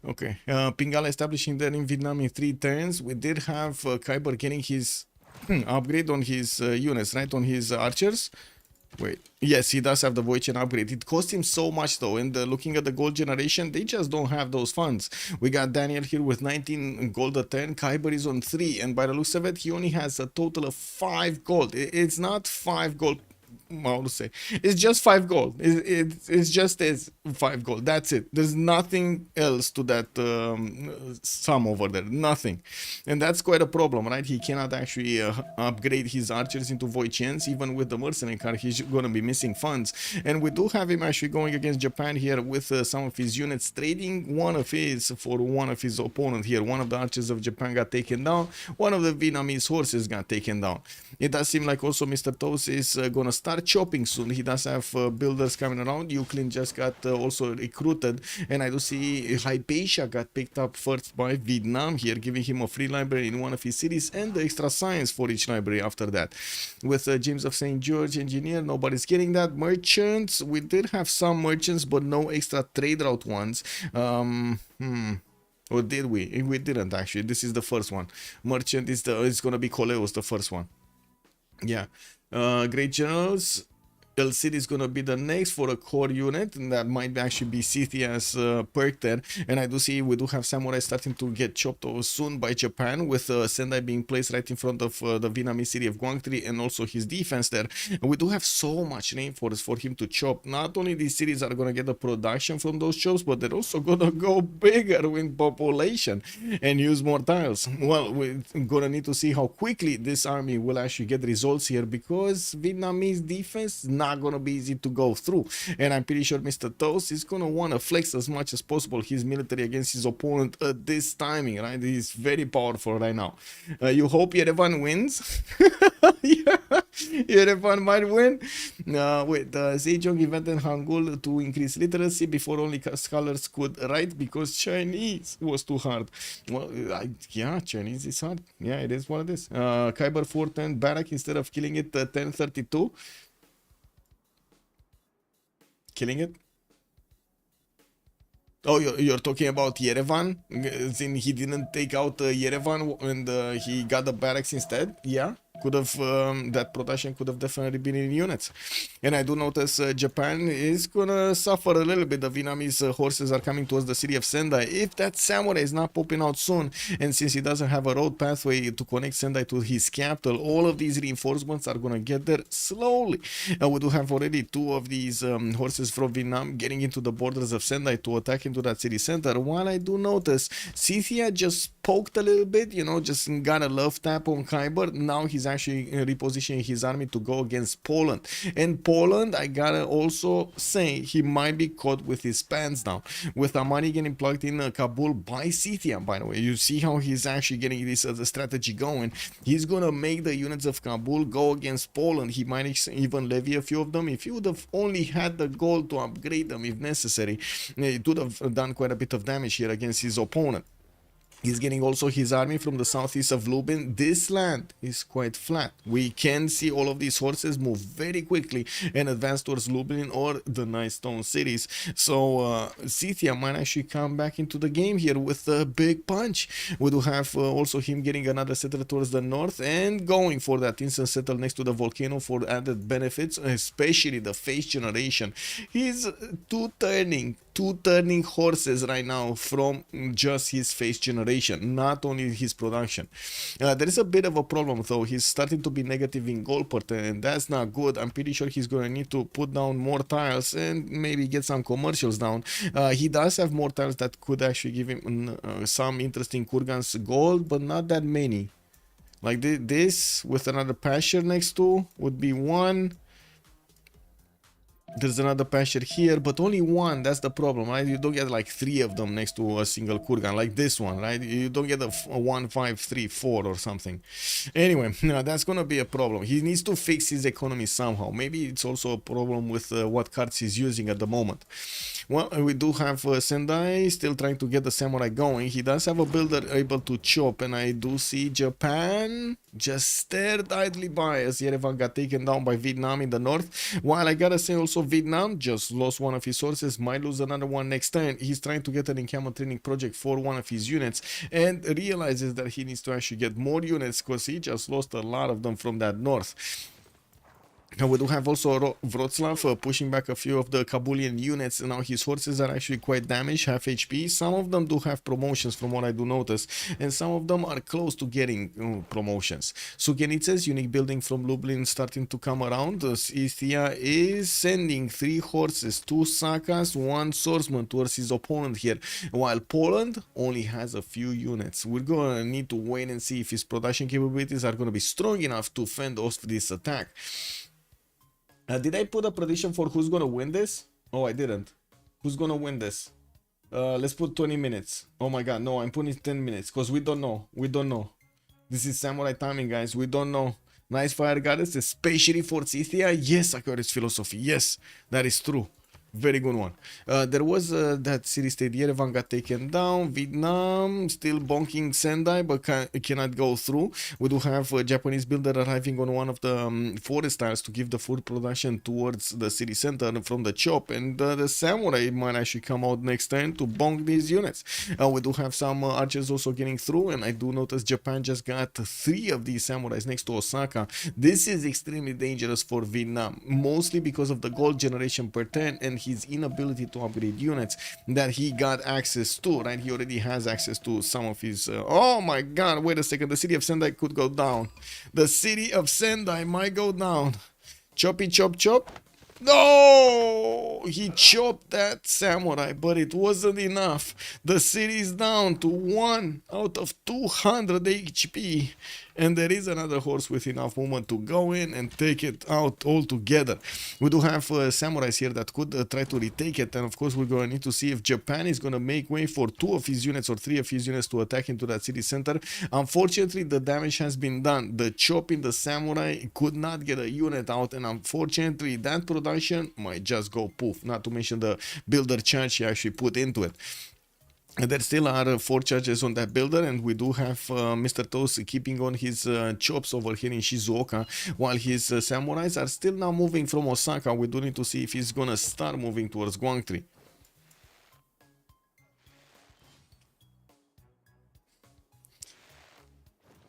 S1: Okay, Pingala establishing there in Vietnam in 3 turns. We did have Kiber getting his upgrade on his units, right, on his archers. Wait, yes, he does have the Voichan upgrade. It cost him so much though, and looking at the gold generation, they just don't have those funds. We got Daniel here with 19 gold a turn, Kiber is on 3, and by the looks of it, he only has a total of 5 gold. It's not 5 gold, how to say, it's just 5 gold. It's just as 5 gold, that's it. There's nothing else to that sum over there, nothing. And that's quite a problem, right? He cannot actually upgrade his archers into Voicians. Even with the mercenary card, he's gonna be missing funds. And we do have him actually going against Japan here with some of his units, trading one of his for one of his opponent here. One of the archers of Japan got taken down, one of the Vietnamese horses got taken down. It does seem like also Mr. Toast is gonna start chopping soon. He does have builders coming around. Euclid just got also recruited, and I do see Hypatia got picked up first by Vietnam here, giving him a free library in one of his cities and the extra science for each library after that. With James of St. George engineer, nobody's getting that. Merchants, we did have some merchants, but no extra trade route ones. Or did we? We didn't actually. This is the first one. Merchant is it's gonna be Coleus, the first one. Yeah. Great Generals, El Cid is going to be the next for a core unit, and that might actually be Scythia's perk there. And I do see we do have Samurai starting to get chopped off soon by Japan, with Sendai being placed right in front of the Vietnamese city of Guangtri and also his defense there. And we do have so much rainforest for him to chop. Not only these cities are going to get the production from those chops, but they're also going to go bigger in population and use more tiles. Well, we're going to need to see how quickly this army will actually get results here, because Vietnamese defense not going to be easy to go through. And I'm pretty sure Mr. Toast is going to want to flex as much as possible his military against his opponent at this timing, right? He's very powerful right now. You hope Yerevan wins. Yeah, Yerevan might win. Wait, Zhejiang invented Hangul to increase literacy before only scholars could write, because Chinese was too hard. Well, yeah, Chinese is hard. Yeah, it is what it is. Kiber 410 barrack instead of killing it 1032. Killing it? Oh, you're talking about Yerevan? He didn't take out Yerevan and he got the barracks instead? Yeah, could have that production could have definitely been in units. And I do notice Japan is gonna suffer a little bit. The Vietnamese horses are coming towards the city of Sendai. If that samurai is not popping out soon, and since he doesn't have a road pathway to connect Sendai to his capital, all of these reinforcements are gonna get there slowly. We do have already two of these horses from Vietnam getting into the borders of Sendai to attack into that city center. While I do notice Scythia just poked a little bit, you know, just got a love tap on Kiber. Now he's actually repositioning his army to go against Poland. And Poland, I gotta also say, he might be caught with his pants down. With Amani getting plugged in Kabul by Scythia, by the way. You see how he's actually getting this strategy going. He's gonna make the units of Kabul go against Poland. He might even levy a few of them. If he would have only had the goal to upgrade them if necessary, it would have done quite a bit of damage here against his opponent. He's getting also his army from the southeast of Lubin. This land is quite flat. We can see all of these horses move very quickly and advance towards Lublin or the nice stone cities. So Scythia might actually come back into the game here with a big punch. We do have also him getting another settler towards the north and going for that instant settle next to the volcano for added benefits, especially the phase generation. He's two turning horses right now from just his phase generation, not only his production. There is a bit of a problem though. He's starting to be negative in gold part, and that's not good. I'm pretty sure he's going to need to put down more tiles and maybe get some commercials down. He does have more tiles that could actually give him some interesting Kurgan's gold, but not that many. Like this with another pasture next to would be one. There's another pasture here, but only one. That's the problem, right? You don't get like three of them next to a single kurgan like this one, right? You don't get a 1, 5, 3, 4 or something. Anyway, that's gonna be a problem. He needs to fix his economy somehow. Maybe it's also a problem with what cards he's using at the moment. Well, we do have Sendai still trying to get the samurai going. He does have a builder able to chop, and I do see Japan just stared idly by as Yerevan got taken down by Vietnam in the north. While I gotta say also Vietnam just lost one of his sources, might lose another one next turn. He's trying to get an encampment training project for one of his units and realizes that he needs to actually get more units because he just lost a lot of them from that north. Now we do have also Wroclaw pushing back a few of the Kabulian units. Now his horses are actually quite damaged, half HP. Some of them do have promotions from what I do notice, and some of them are close to getting promotions. Sukenitsa's unique building from Lublin starting to come around. Scythia is sending 3 horses, 2 Sakas, 1 swordsman towards his opponent here, while Poland only has a few units. We're gonna need to wait and see if his production capabilities are gonna be strong enough to fend off this attack. Did I put a prediction for who's gonna win this? Oh, I didn't. Who's gonna win this? Let's put 20 minutes. Oh my god, no, I'm putting 10 minutes because we don't know. We don't know. This is samurai timing, guys. We don't know. Nice fire goddess, especially for Scythia. Yes, Aquarius philosophy. Yes, that is true. Very good one. There was that city state Yerevan got taken down. Vietnam still bonking Sendai but cannot go through. We do have a Japanese builder arriving on one of the forest tiles to give the food production towards the city center from the chop, and the samurai might actually come out next turn to bonk these units. We do have some archers also getting through, and I do notice Japan just got 3 of these samurais next to Osaka. This is extremely dangerous for Vietnam, mostly because of the gold generation per turn and his inability to upgrade units that he got access to, right? He already has access to some of his oh my god, wait a second, the city of Sendai could go down. The city of Sendai might go down. Choppy chop chop. No, he chopped that samurai, but it wasn't enough. The city is down to 1 out of 200 HP, and there is another horse with enough movement to go in and take it out altogether. We do have samurais here that could try to retake it, and of course we're going to need to see if Japan is going to make way for 2 of his units or 3 of his units to attack into that city center. Unfortunately, the damage has been done. The chop in the samurai could not get a unit out, and unfortunately that production might just go poof, not to mention the builder charge he actually put into it. There still are 4 charges on that builder, and we do have Mr. Toast keeping on his chops over here in Shizuoka, while his samurais are still now moving from Osaka. We do need to see if he's gonna start moving towards Guangzhou.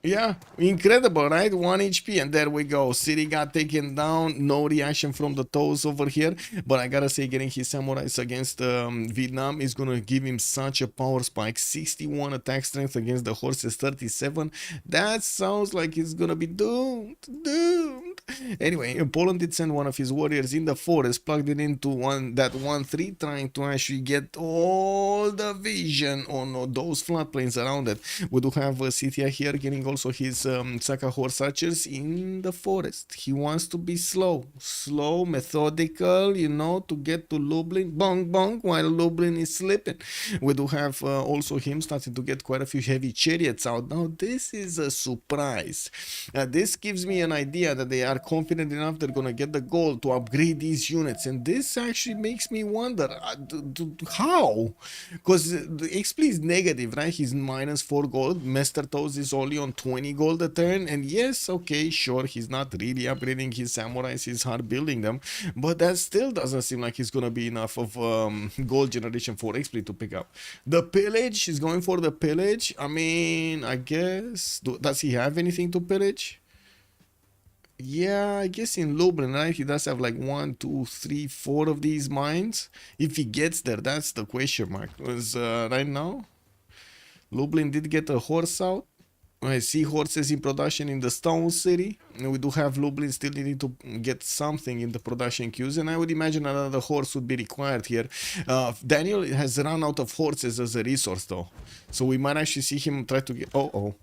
S1: Yeah, incredible, right? 1 HP, and there we go. City got taken down. No reaction from the toes over here. But I gotta say, getting his samurais against Vietnam is gonna give him such a power spike. 61 attack strength against the horses, 37. That sounds like he's gonna be doomed. Doomed. Anyway, Poland did send one of his warriors in the forest, plugged it into that 1-3, trying to actually get all the vision on those floodplains around it. We do have Scythia here getting also his Saka horse archers in the forest. He wants to be slow, methodical, you know, to get to Lublin, bong bong, while Lublin is slipping. We do have also him starting to get quite a few heavy chariots out. Now this is a surprise. This gives me an idea that they are confident enough they're gonna get the gold to upgrade these units, and this actually makes me wonder how, because the Xpli is negative, right? He's -4 gold. Mr. Toes is only on 20 gold a turn, and yes, okay, sure, he's not really upgrading his samurais, he's hard building them, but that still doesn't seem like he's gonna be enough of gold generation for Xpli to pick up. The pillage, he's going for the pillage. I mean, I guess, does he have anything to pillage? Yeah, I guess in Lublin, right? He does have like 1, 2, 3, 4 of these mines. If he gets there, that's the question mark. Because right now, Lublin did get a horse out. I see horses in production in the Stone City. And we do have Lublin still needing to get something in the production queues. And I would imagine another horse would be required here. Daniel has run out of horses as a resource though. So we might actually see him try to get... Oh.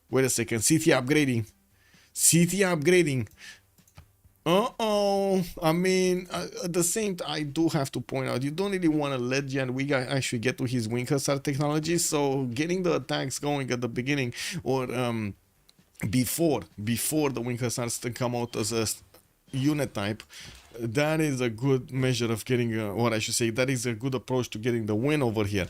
S1: Wait a second. City upgrading. City upgrading. I mean, at the same time, I do have to point out, you don't really want to let Jadwiga actually get to his wing hussar technology, so getting the attacks going at the beginning, or before the wing hussars come out as a unit type, that is a good measure of getting, what I should say, that is a good approach to getting the win over here.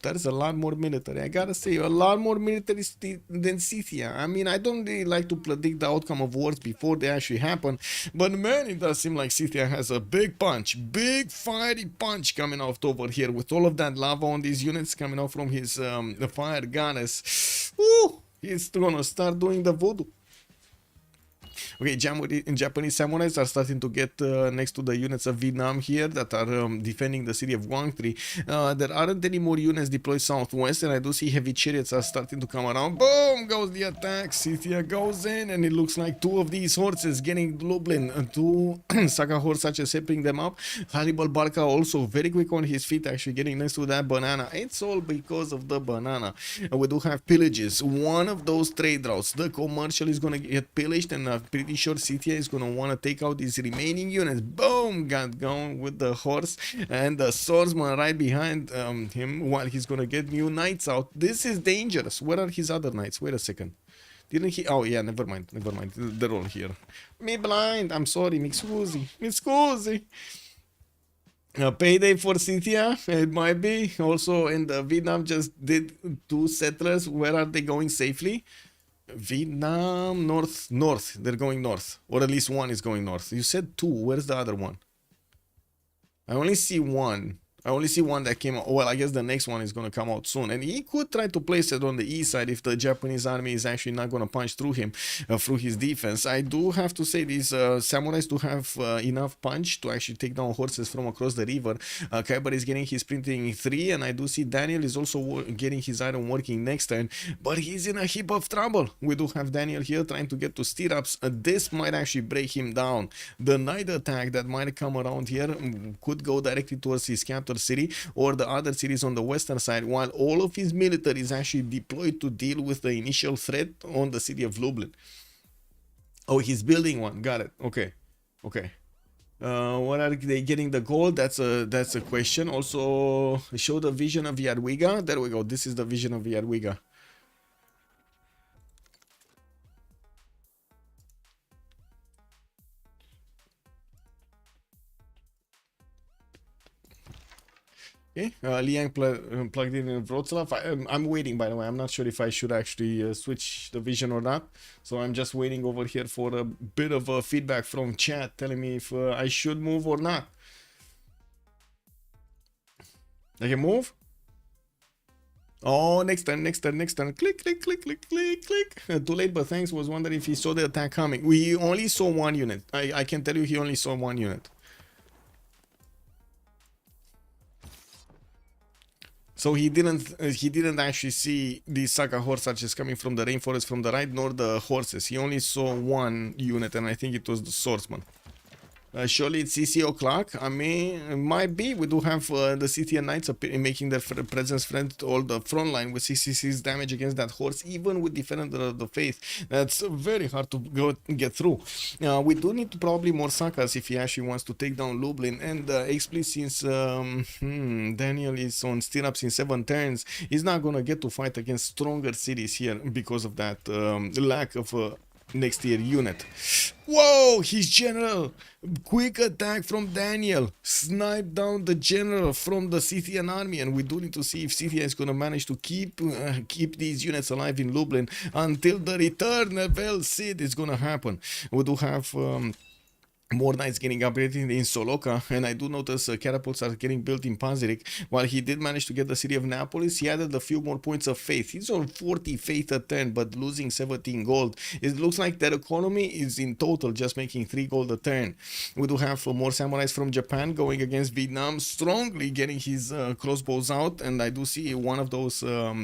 S1: That is a lot more military. I gotta say, a lot more military than Scythia. I mean, I don't really like to predict the outcome of wars before they actually happen, but man, it does seem like Scythia has a big punch, big fiery punch coming out over here with all of that lava on these units coming out from his the fire goddess. He's gonna start doing the voodoo. Okay, Japanese samurais are starting to get next to the units of Vietnam here that are defending the city of Quang Tri. There aren't any more units deployed southwest, and I do see heavy chariots are starting to come around. Boom goes the attack. Scythia goes in, and it looks like 2 of these horses getting Lublin. 2 Saka horse archers helping them up. Hannibal Barca also very quick on his feet, actually getting next to that banana. It's all because of the banana. We do have pillages. One of those trade routes, the commercial, is going to get pillaged, and pretty sure Scythia is going to want to take out these remaining units. Boom! Got going with the horse and the swordsman right behind him while he's going to get new knights out. This is dangerous. Where are his other knights? Wait a second. Didn't he? Oh, yeah, never mind. They're all here. Me blind. I'm sorry. Mi scusi. Payday for Scythia, it might be. Also, in the Vietnam just did 2 settlers. Where are they going safely? Vietnam, north. They're going north. Or at least one is going north. You said 2. Where's the other one? I only see one. I only see one that came out. Well, I guess the next one is going to come out soon. And he could try to place it on the east side if the Japanese army is actually not going to punch through him, through his defense. I do have to say these samurais do have enough punch to actually take down horses from across the river. Kiber is getting his printing 3, and I do see Daniel is also getting his iron working next turn. But he's in a heap of trouble. We do have Daniel here trying to get to stirrups. This might actually break him down. The night attack that might come around here could go directly towards his capital city or the other cities on the western side, while all of his military is actually deployed to deal with the initial threat on the city of Lublin. Oh, he's building one. Got it. Okay. What are they getting the gold? That's a question. Also, show the vision of Jadwiga. There we go. This is the vision of Jadwiga. Okay, Liang plugged in Wroclaw. I'm waiting, by the way. I'm not sure if I should actually switch the vision or not. So I'm just waiting over here for a bit of feedback from chat telling me if I should move or not. I can move? Oh, next turn, next turn, next turn. Click, click, click, click, click, click. Too late, but thanks. Was wondering if he saw the attack coming. We only saw one unit. I can tell you he only saw one unit. So he didn't actually see the Saka horse archers coming from the rainforest from the right, nor the horses. He only saw one unit, and I think it was the swordsman. Surely it's CC o'clock. I mean, it might be. We do have the CTN Knights making their presence friend to all the front line with 66 damage against that horse, even with Defender of the Faith. That's very hard to get through. We do need probably more Sakas if he actually wants to take down Lublin. And Xpli, since Daniel is on stirrups in 7 turns, he's not gonna get to fight against stronger cities here because of that lack of next tier unit. Whoa, his general! Quick attack from Daniel. Snipe down the general from the Scythian army, and we do need to see if Scythia is gonna manage to keep these units alive in Lublin until the return of El Cid is gonna happen. We do have more knights getting upgraded in Soloka, and I do notice catapults are getting built in Pazirik. While he did manage to get the city of Neapolis, he added a few more points of faith. He's on 40 faith a turn, but losing 17 gold. It looks like their economy is in total just making 3 gold a turn. We do have more samurais from Japan going against Vietnam, strongly getting his crossbows out, and I do see one of those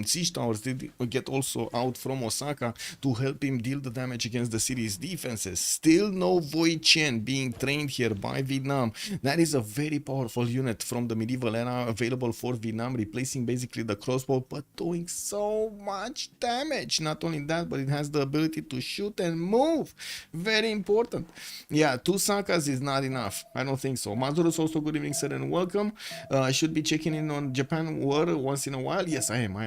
S1: siege towers did get also out from Osaka to help him deal the damage against the city's defenses. Still no Void Chen being trained here by Vietnam. That is a very powerful unit from the medieval era available for Vietnam, replacing basically the crossbow, but doing so much damage. Not only that, but it has the ability to shoot and move. Very important. Yeah, 2 Sakas is not enough. I don't think so. Mazurus also, good evening, sir, and welcome. I should be checking in on Japan war once in a while. Yes, I am.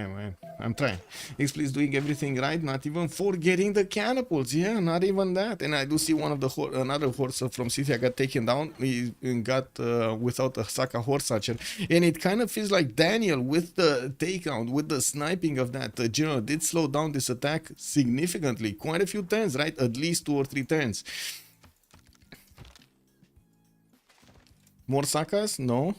S1: I'm trying. Xpli is doing everything right, not even forgetting the catapults. Yeah, not even that. And I do see one of the another horse from Scythia got taken down. He got without a Saka horse archer, and it kind of feels like Daniel with the takedown, with the sniping of that general, did slow down this attack significantly. Quite a few turns, right? At least 2 or 3 turns. More Sakas? No.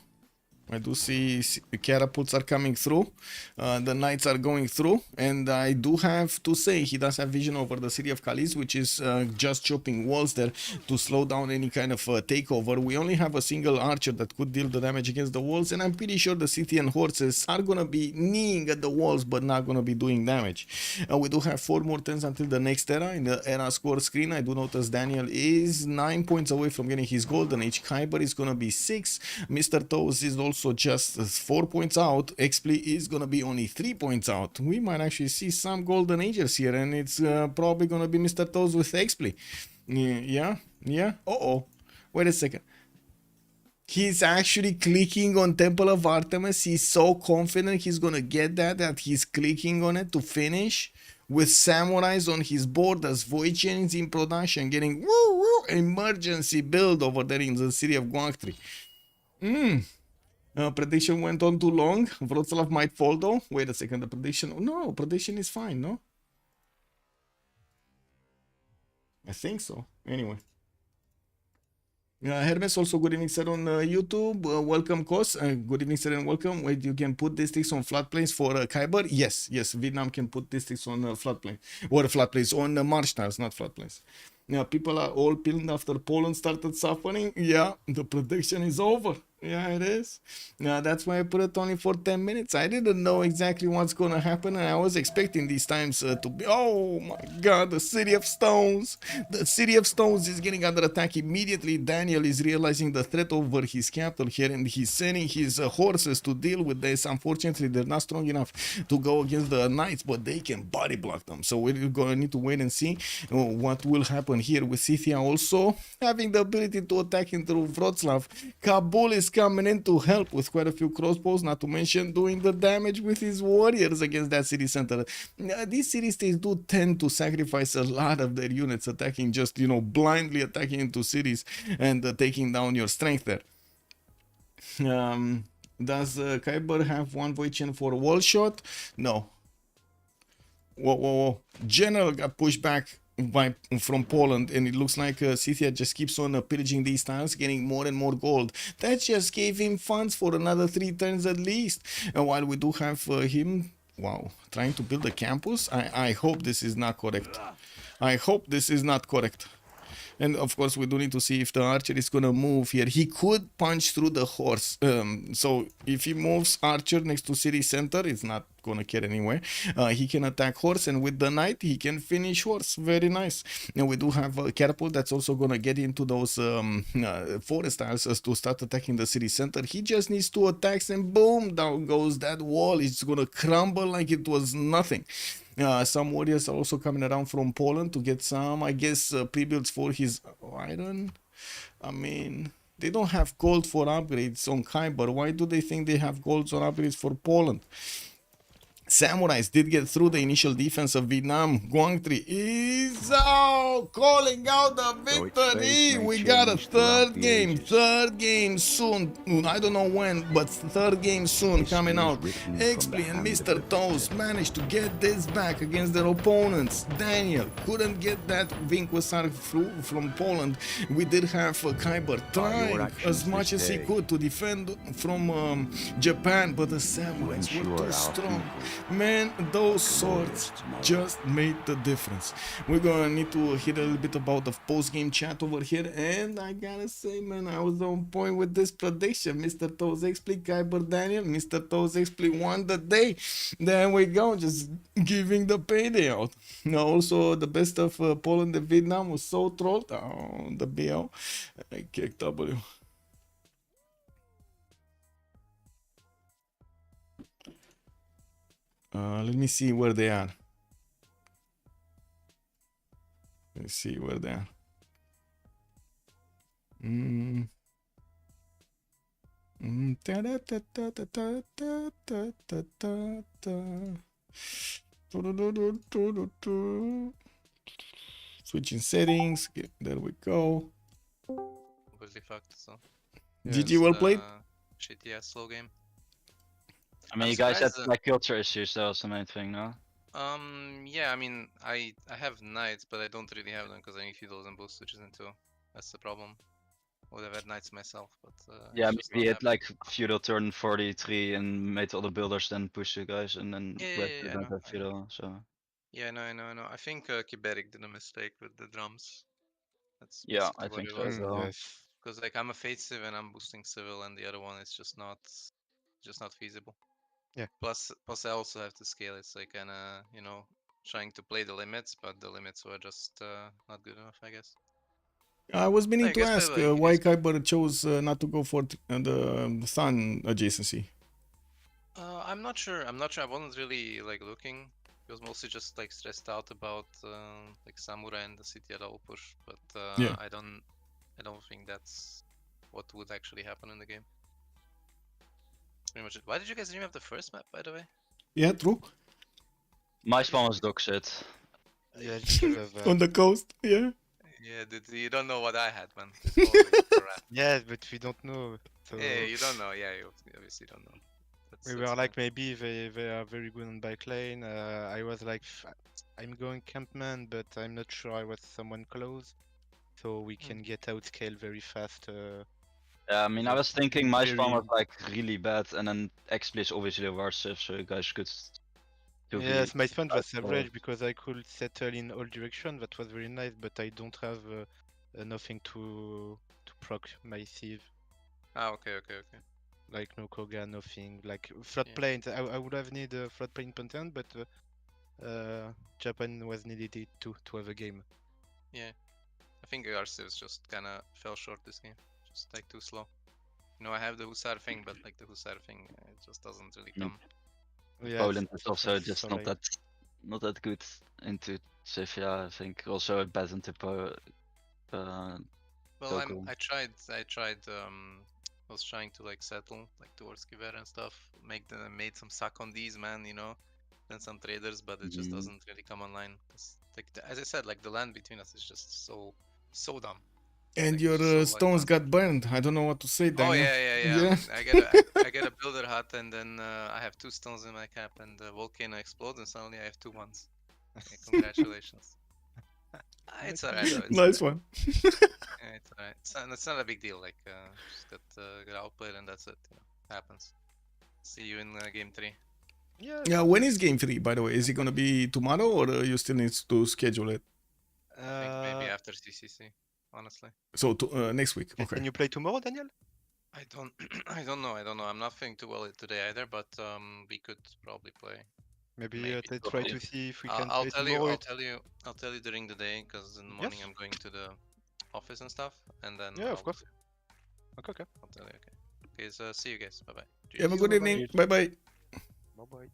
S1: I do see catapults are coming through, the knights are going through, and I do have to say he does have vision over the city of Kalis, which is just chopping walls there to slow down any kind of takeover. We only have a single archer that could deal the damage against the walls, and I'm pretty sure the Scythian horses are gonna be kneeing at the walls but not gonna be doing damage. We do have 4 more turns until the next era. In the era score screen, I do notice Daniel is 9 points away from getting his golden age. Kiber is gonna be 6. Mr. Toes is also just 4 points out. Xpli is gonna be only 3 points out. We might actually see some golden ages here, and it's probably gonna be Mr. Toes with Xpli. Yeah. Wait a second. He's actually clicking on Temple of Artemis. He's so confident he's gonna get that he's clicking on it to finish with samurais on his board as Void Chains in production, getting emergency build over there in the city of Guangtri. Prediction went on too long. Wroclaw might fall though. Wait a second, the prediction... No, prediction is fine, no? I think so. Anyway. Hermes also, good evening, sir, on YouTube. Welcome, Kos. Good evening, sir, and welcome. Wait, you can put districts on floodplains for Kiber? Yes, Vietnam can put districts on floodplains. Or floodplains, on marsh tiles, not floodplains. Yeah, people are all peeled after Poland started suffering. Yeah, the prediction is over. Yeah, it is. That's why I put it only for 10 minutes. I didn't know exactly what's gonna happen, and I was expecting these times to be... Oh my god, the City of Stones! The City of Stones is getting under attack immediately. Daniel is realizing the threat over his capital here, and he's sending his horses to deal with this. Unfortunately, they're not strong enough to go against the knights, but they can body block them. So we're gonna need to wait and see what will happen here with Scythia also having the ability to attack into Wroclaw. Kabul is coming in to help with quite a few crossbows, not to mention doing the damage with his warriors against that city center. These city states do tend to sacrifice a lot of their units attacking, just, blindly attacking into cities and taking down your strength there. Does Kiber have one Void Chain for wall shot? No. Whoa. General got pushed back from Poland, and it looks like Scythia just keeps on pillaging these tiles, getting more and more gold. That just gave him funds for another 3 turns at least. And while we do have him Wow, trying to build a campus? I hope this is not correct. I hope this is not correct. And of course, we do need to see if the archer is gonna move here. He could punch through the horse. So if he moves archer next to city center, it's not gonna care anyway. He can attack horse, and with the knight, he can finish horse. Very nice. And we do have a catapult that's also gonna get into those forest tiles to start attacking the city center. He just needs 2 attacks, and boom, down goes that wall. It's gonna crumble like it was nothing. Some warriors are also coming around from Poland to get some, I guess, pre-builds for his iron. I mean, they don't have gold for upgrades on Kiber. Why do they think they have golds on upgrades for Poland? Samurais did get through the initial defense of Vietnam. Guang Tri is out, calling out the victory. We got a third game soon. I don't know when, but third game soon coming out. Xpli and Mr. Toes managed to get this back against their opponents. Daniel couldn't get that Vinquasar through from Poland. We did have Kiber trying as much as he could to defend from Japan, but the Samurais were too strong. Man, those swords just made the difference. We're gonna need to hear a little bit about the post-game chat over here, and I gotta say, man, I was on point with this prediction. Mr. Toes Xpli, Kiber Daniel, Mr. Toes Xpli won the day. There we go, just giving the payday out. Now, also, the best of Poland and Vietnam was so trolled. Oh, the BL. I kicked W. Let me see where they are. Let's see where they are. Switching settings. There we go.
S3: Completely fucked, so.
S1: GG, well played.
S3: Shit, yeah, slow game.
S4: I mean, you guys had like culture issues, that was the main thing, no?
S3: Yeah, I mean, I have knights, but I don't really have them because I need feudals and boost switches into. That's the problem. Would have had knights myself, but
S4: yeah, maybe hit like feudal turn 43 and made all the builders then push you guys, and then
S3: I know.
S4: feudal. So
S3: yeah, I know. I think Kiberik did a mistake with the drums. That's
S4: yeah,
S3: basically
S4: I
S3: what
S4: think
S3: it
S4: so
S3: was.
S4: as well.
S5: Yes.
S3: Because like I'm a Fate Civ and I'm boosting Civil, and the other one is just not feasible.
S5: Yeah.
S3: Plus I also have to scale. It's like kinda, you know, trying to play the limits, but the limits were just not good enough, I guess.
S1: I was meaning
S3: I
S1: to
S3: guess
S1: ask
S3: like,
S1: why Kiber chose not to go for the Sun adjacency.
S3: I'm not sure. I wasn't really like looking. It was mostly just like stressed out about like Samurai and the city at all push, but
S1: Yeah.
S3: I don't think that's what would actually happen in the game. Pretty much it. Why did you guys remap the first map, by the way?
S1: Yeah, true.
S4: My spawn was dog shit.
S5: Yeah, because of,
S1: On the coast, yeah.
S3: Yeah, dude, you don't know what I had, man. It's all, like, crap.
S5: yeah, but we don't know. So
S3: Yeah, you don't know. Yeah, you obviously don't know.
S5: we were like, maybe they are very good on bike lane. I was like, I'm going campman, but I'm not sure I was someone close, so we can get outscaled very fast.
S4: Yeah, I mean, I was thinking my spawn was
S5: very-
S4: like really bad, and then Xpli is obviously a worse Civ, so you guys could.
S5: Yes, my spawn was average because I could settle in all directions. That was very nice, but I don't have nothing to proc my Civ.
S3: Ah, okay.
S5: Like no Koga, nothing. Like floodplains, I would have needed a floodplain content, but Japan was needed to have a game.
S3: Yeah, I think our civs just kind of fell short this game. Just like too slow. You know, I have the Hussar thing, but like the Hussar thing, it just doesn't really come.
S5: Yeah,
S4: Poland is also
S5: it's
S4: just
S5: so
S4: not
S5: late.
S4: that good into Civ. Yeah, I think also bad into
S3: Well,
S4: Toko.
S3: I tried. I was trying to like settle like towards Kiber and stuff. Made some suck on these, man. You know, then some traders, but it just doesn't really come online. Like as I said, like the land between us is just so dumb.
S1: And
S3: Like,
S1: your
S3: so,
S1: stones
S3: like,
S1: got burned. I don't know what to say, Daniel.
S3: Oh yeah. I get a builder hut, and then I have 2 stones in my cap, and the volcano explodes, and suddenly I have 2 ones. Okay, congratulations. It's alright.
S1: Nice one.
S3: Yeah, it's alright. It's not a big deal. Like just get outplayed, and that's it. You know, happens. See you in game 3.
S5: Yeah.
S1: Yeah, when is game 3, by the way? Is it gonna be tomorrow or you still need to schedule it?
S3: I think maybe after CCC, honestly.
S1: So next week. Okay.
S5: Can you play tomorrow, Daniel?
S3: I don't I don't know. I'm not feeling too well today either, but we could probably play.
S5: Maybe,
S3: Maybe.
S5: try to
S3: If-
S5: see if we
S3: I'll,
S5: can
S3: I'll
S5: play
S3: tell you.
S5: tomorrow.
S3: I'll tell you during the day, because in the morning
S5: Yes.
S3: I'm going to the office and stuff, and then
S5: Yeah, of
S3: I'll,
S5: course. Okay.
S3: I'll tell you. Okay. Okay. So see you guys. Bye bye.
S1: Have a good evening. Bye bye.
S5: Bye bye.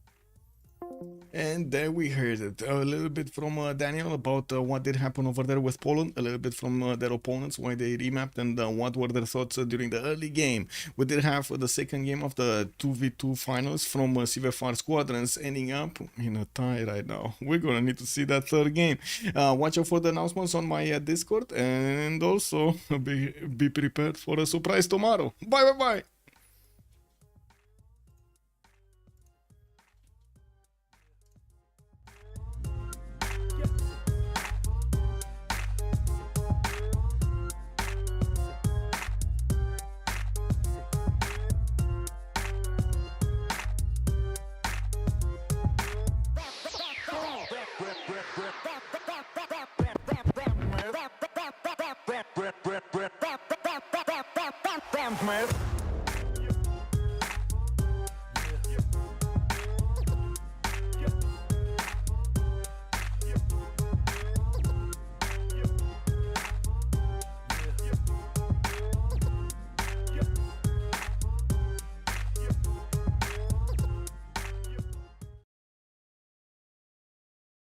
S1: And there we heard it a little bit from Daniel about what did happen over there with Poland, a little bit from their opponents, why they remapped, and what were their thoughts during the early game. We did have the second game of the 2v2 finals from CivFR squadrons ending up in a tie right now. We're gonna need to see that third game. Watch out for the announcements on my Discord, and also be prepared for a surprise tomorrow. Bye bye bye.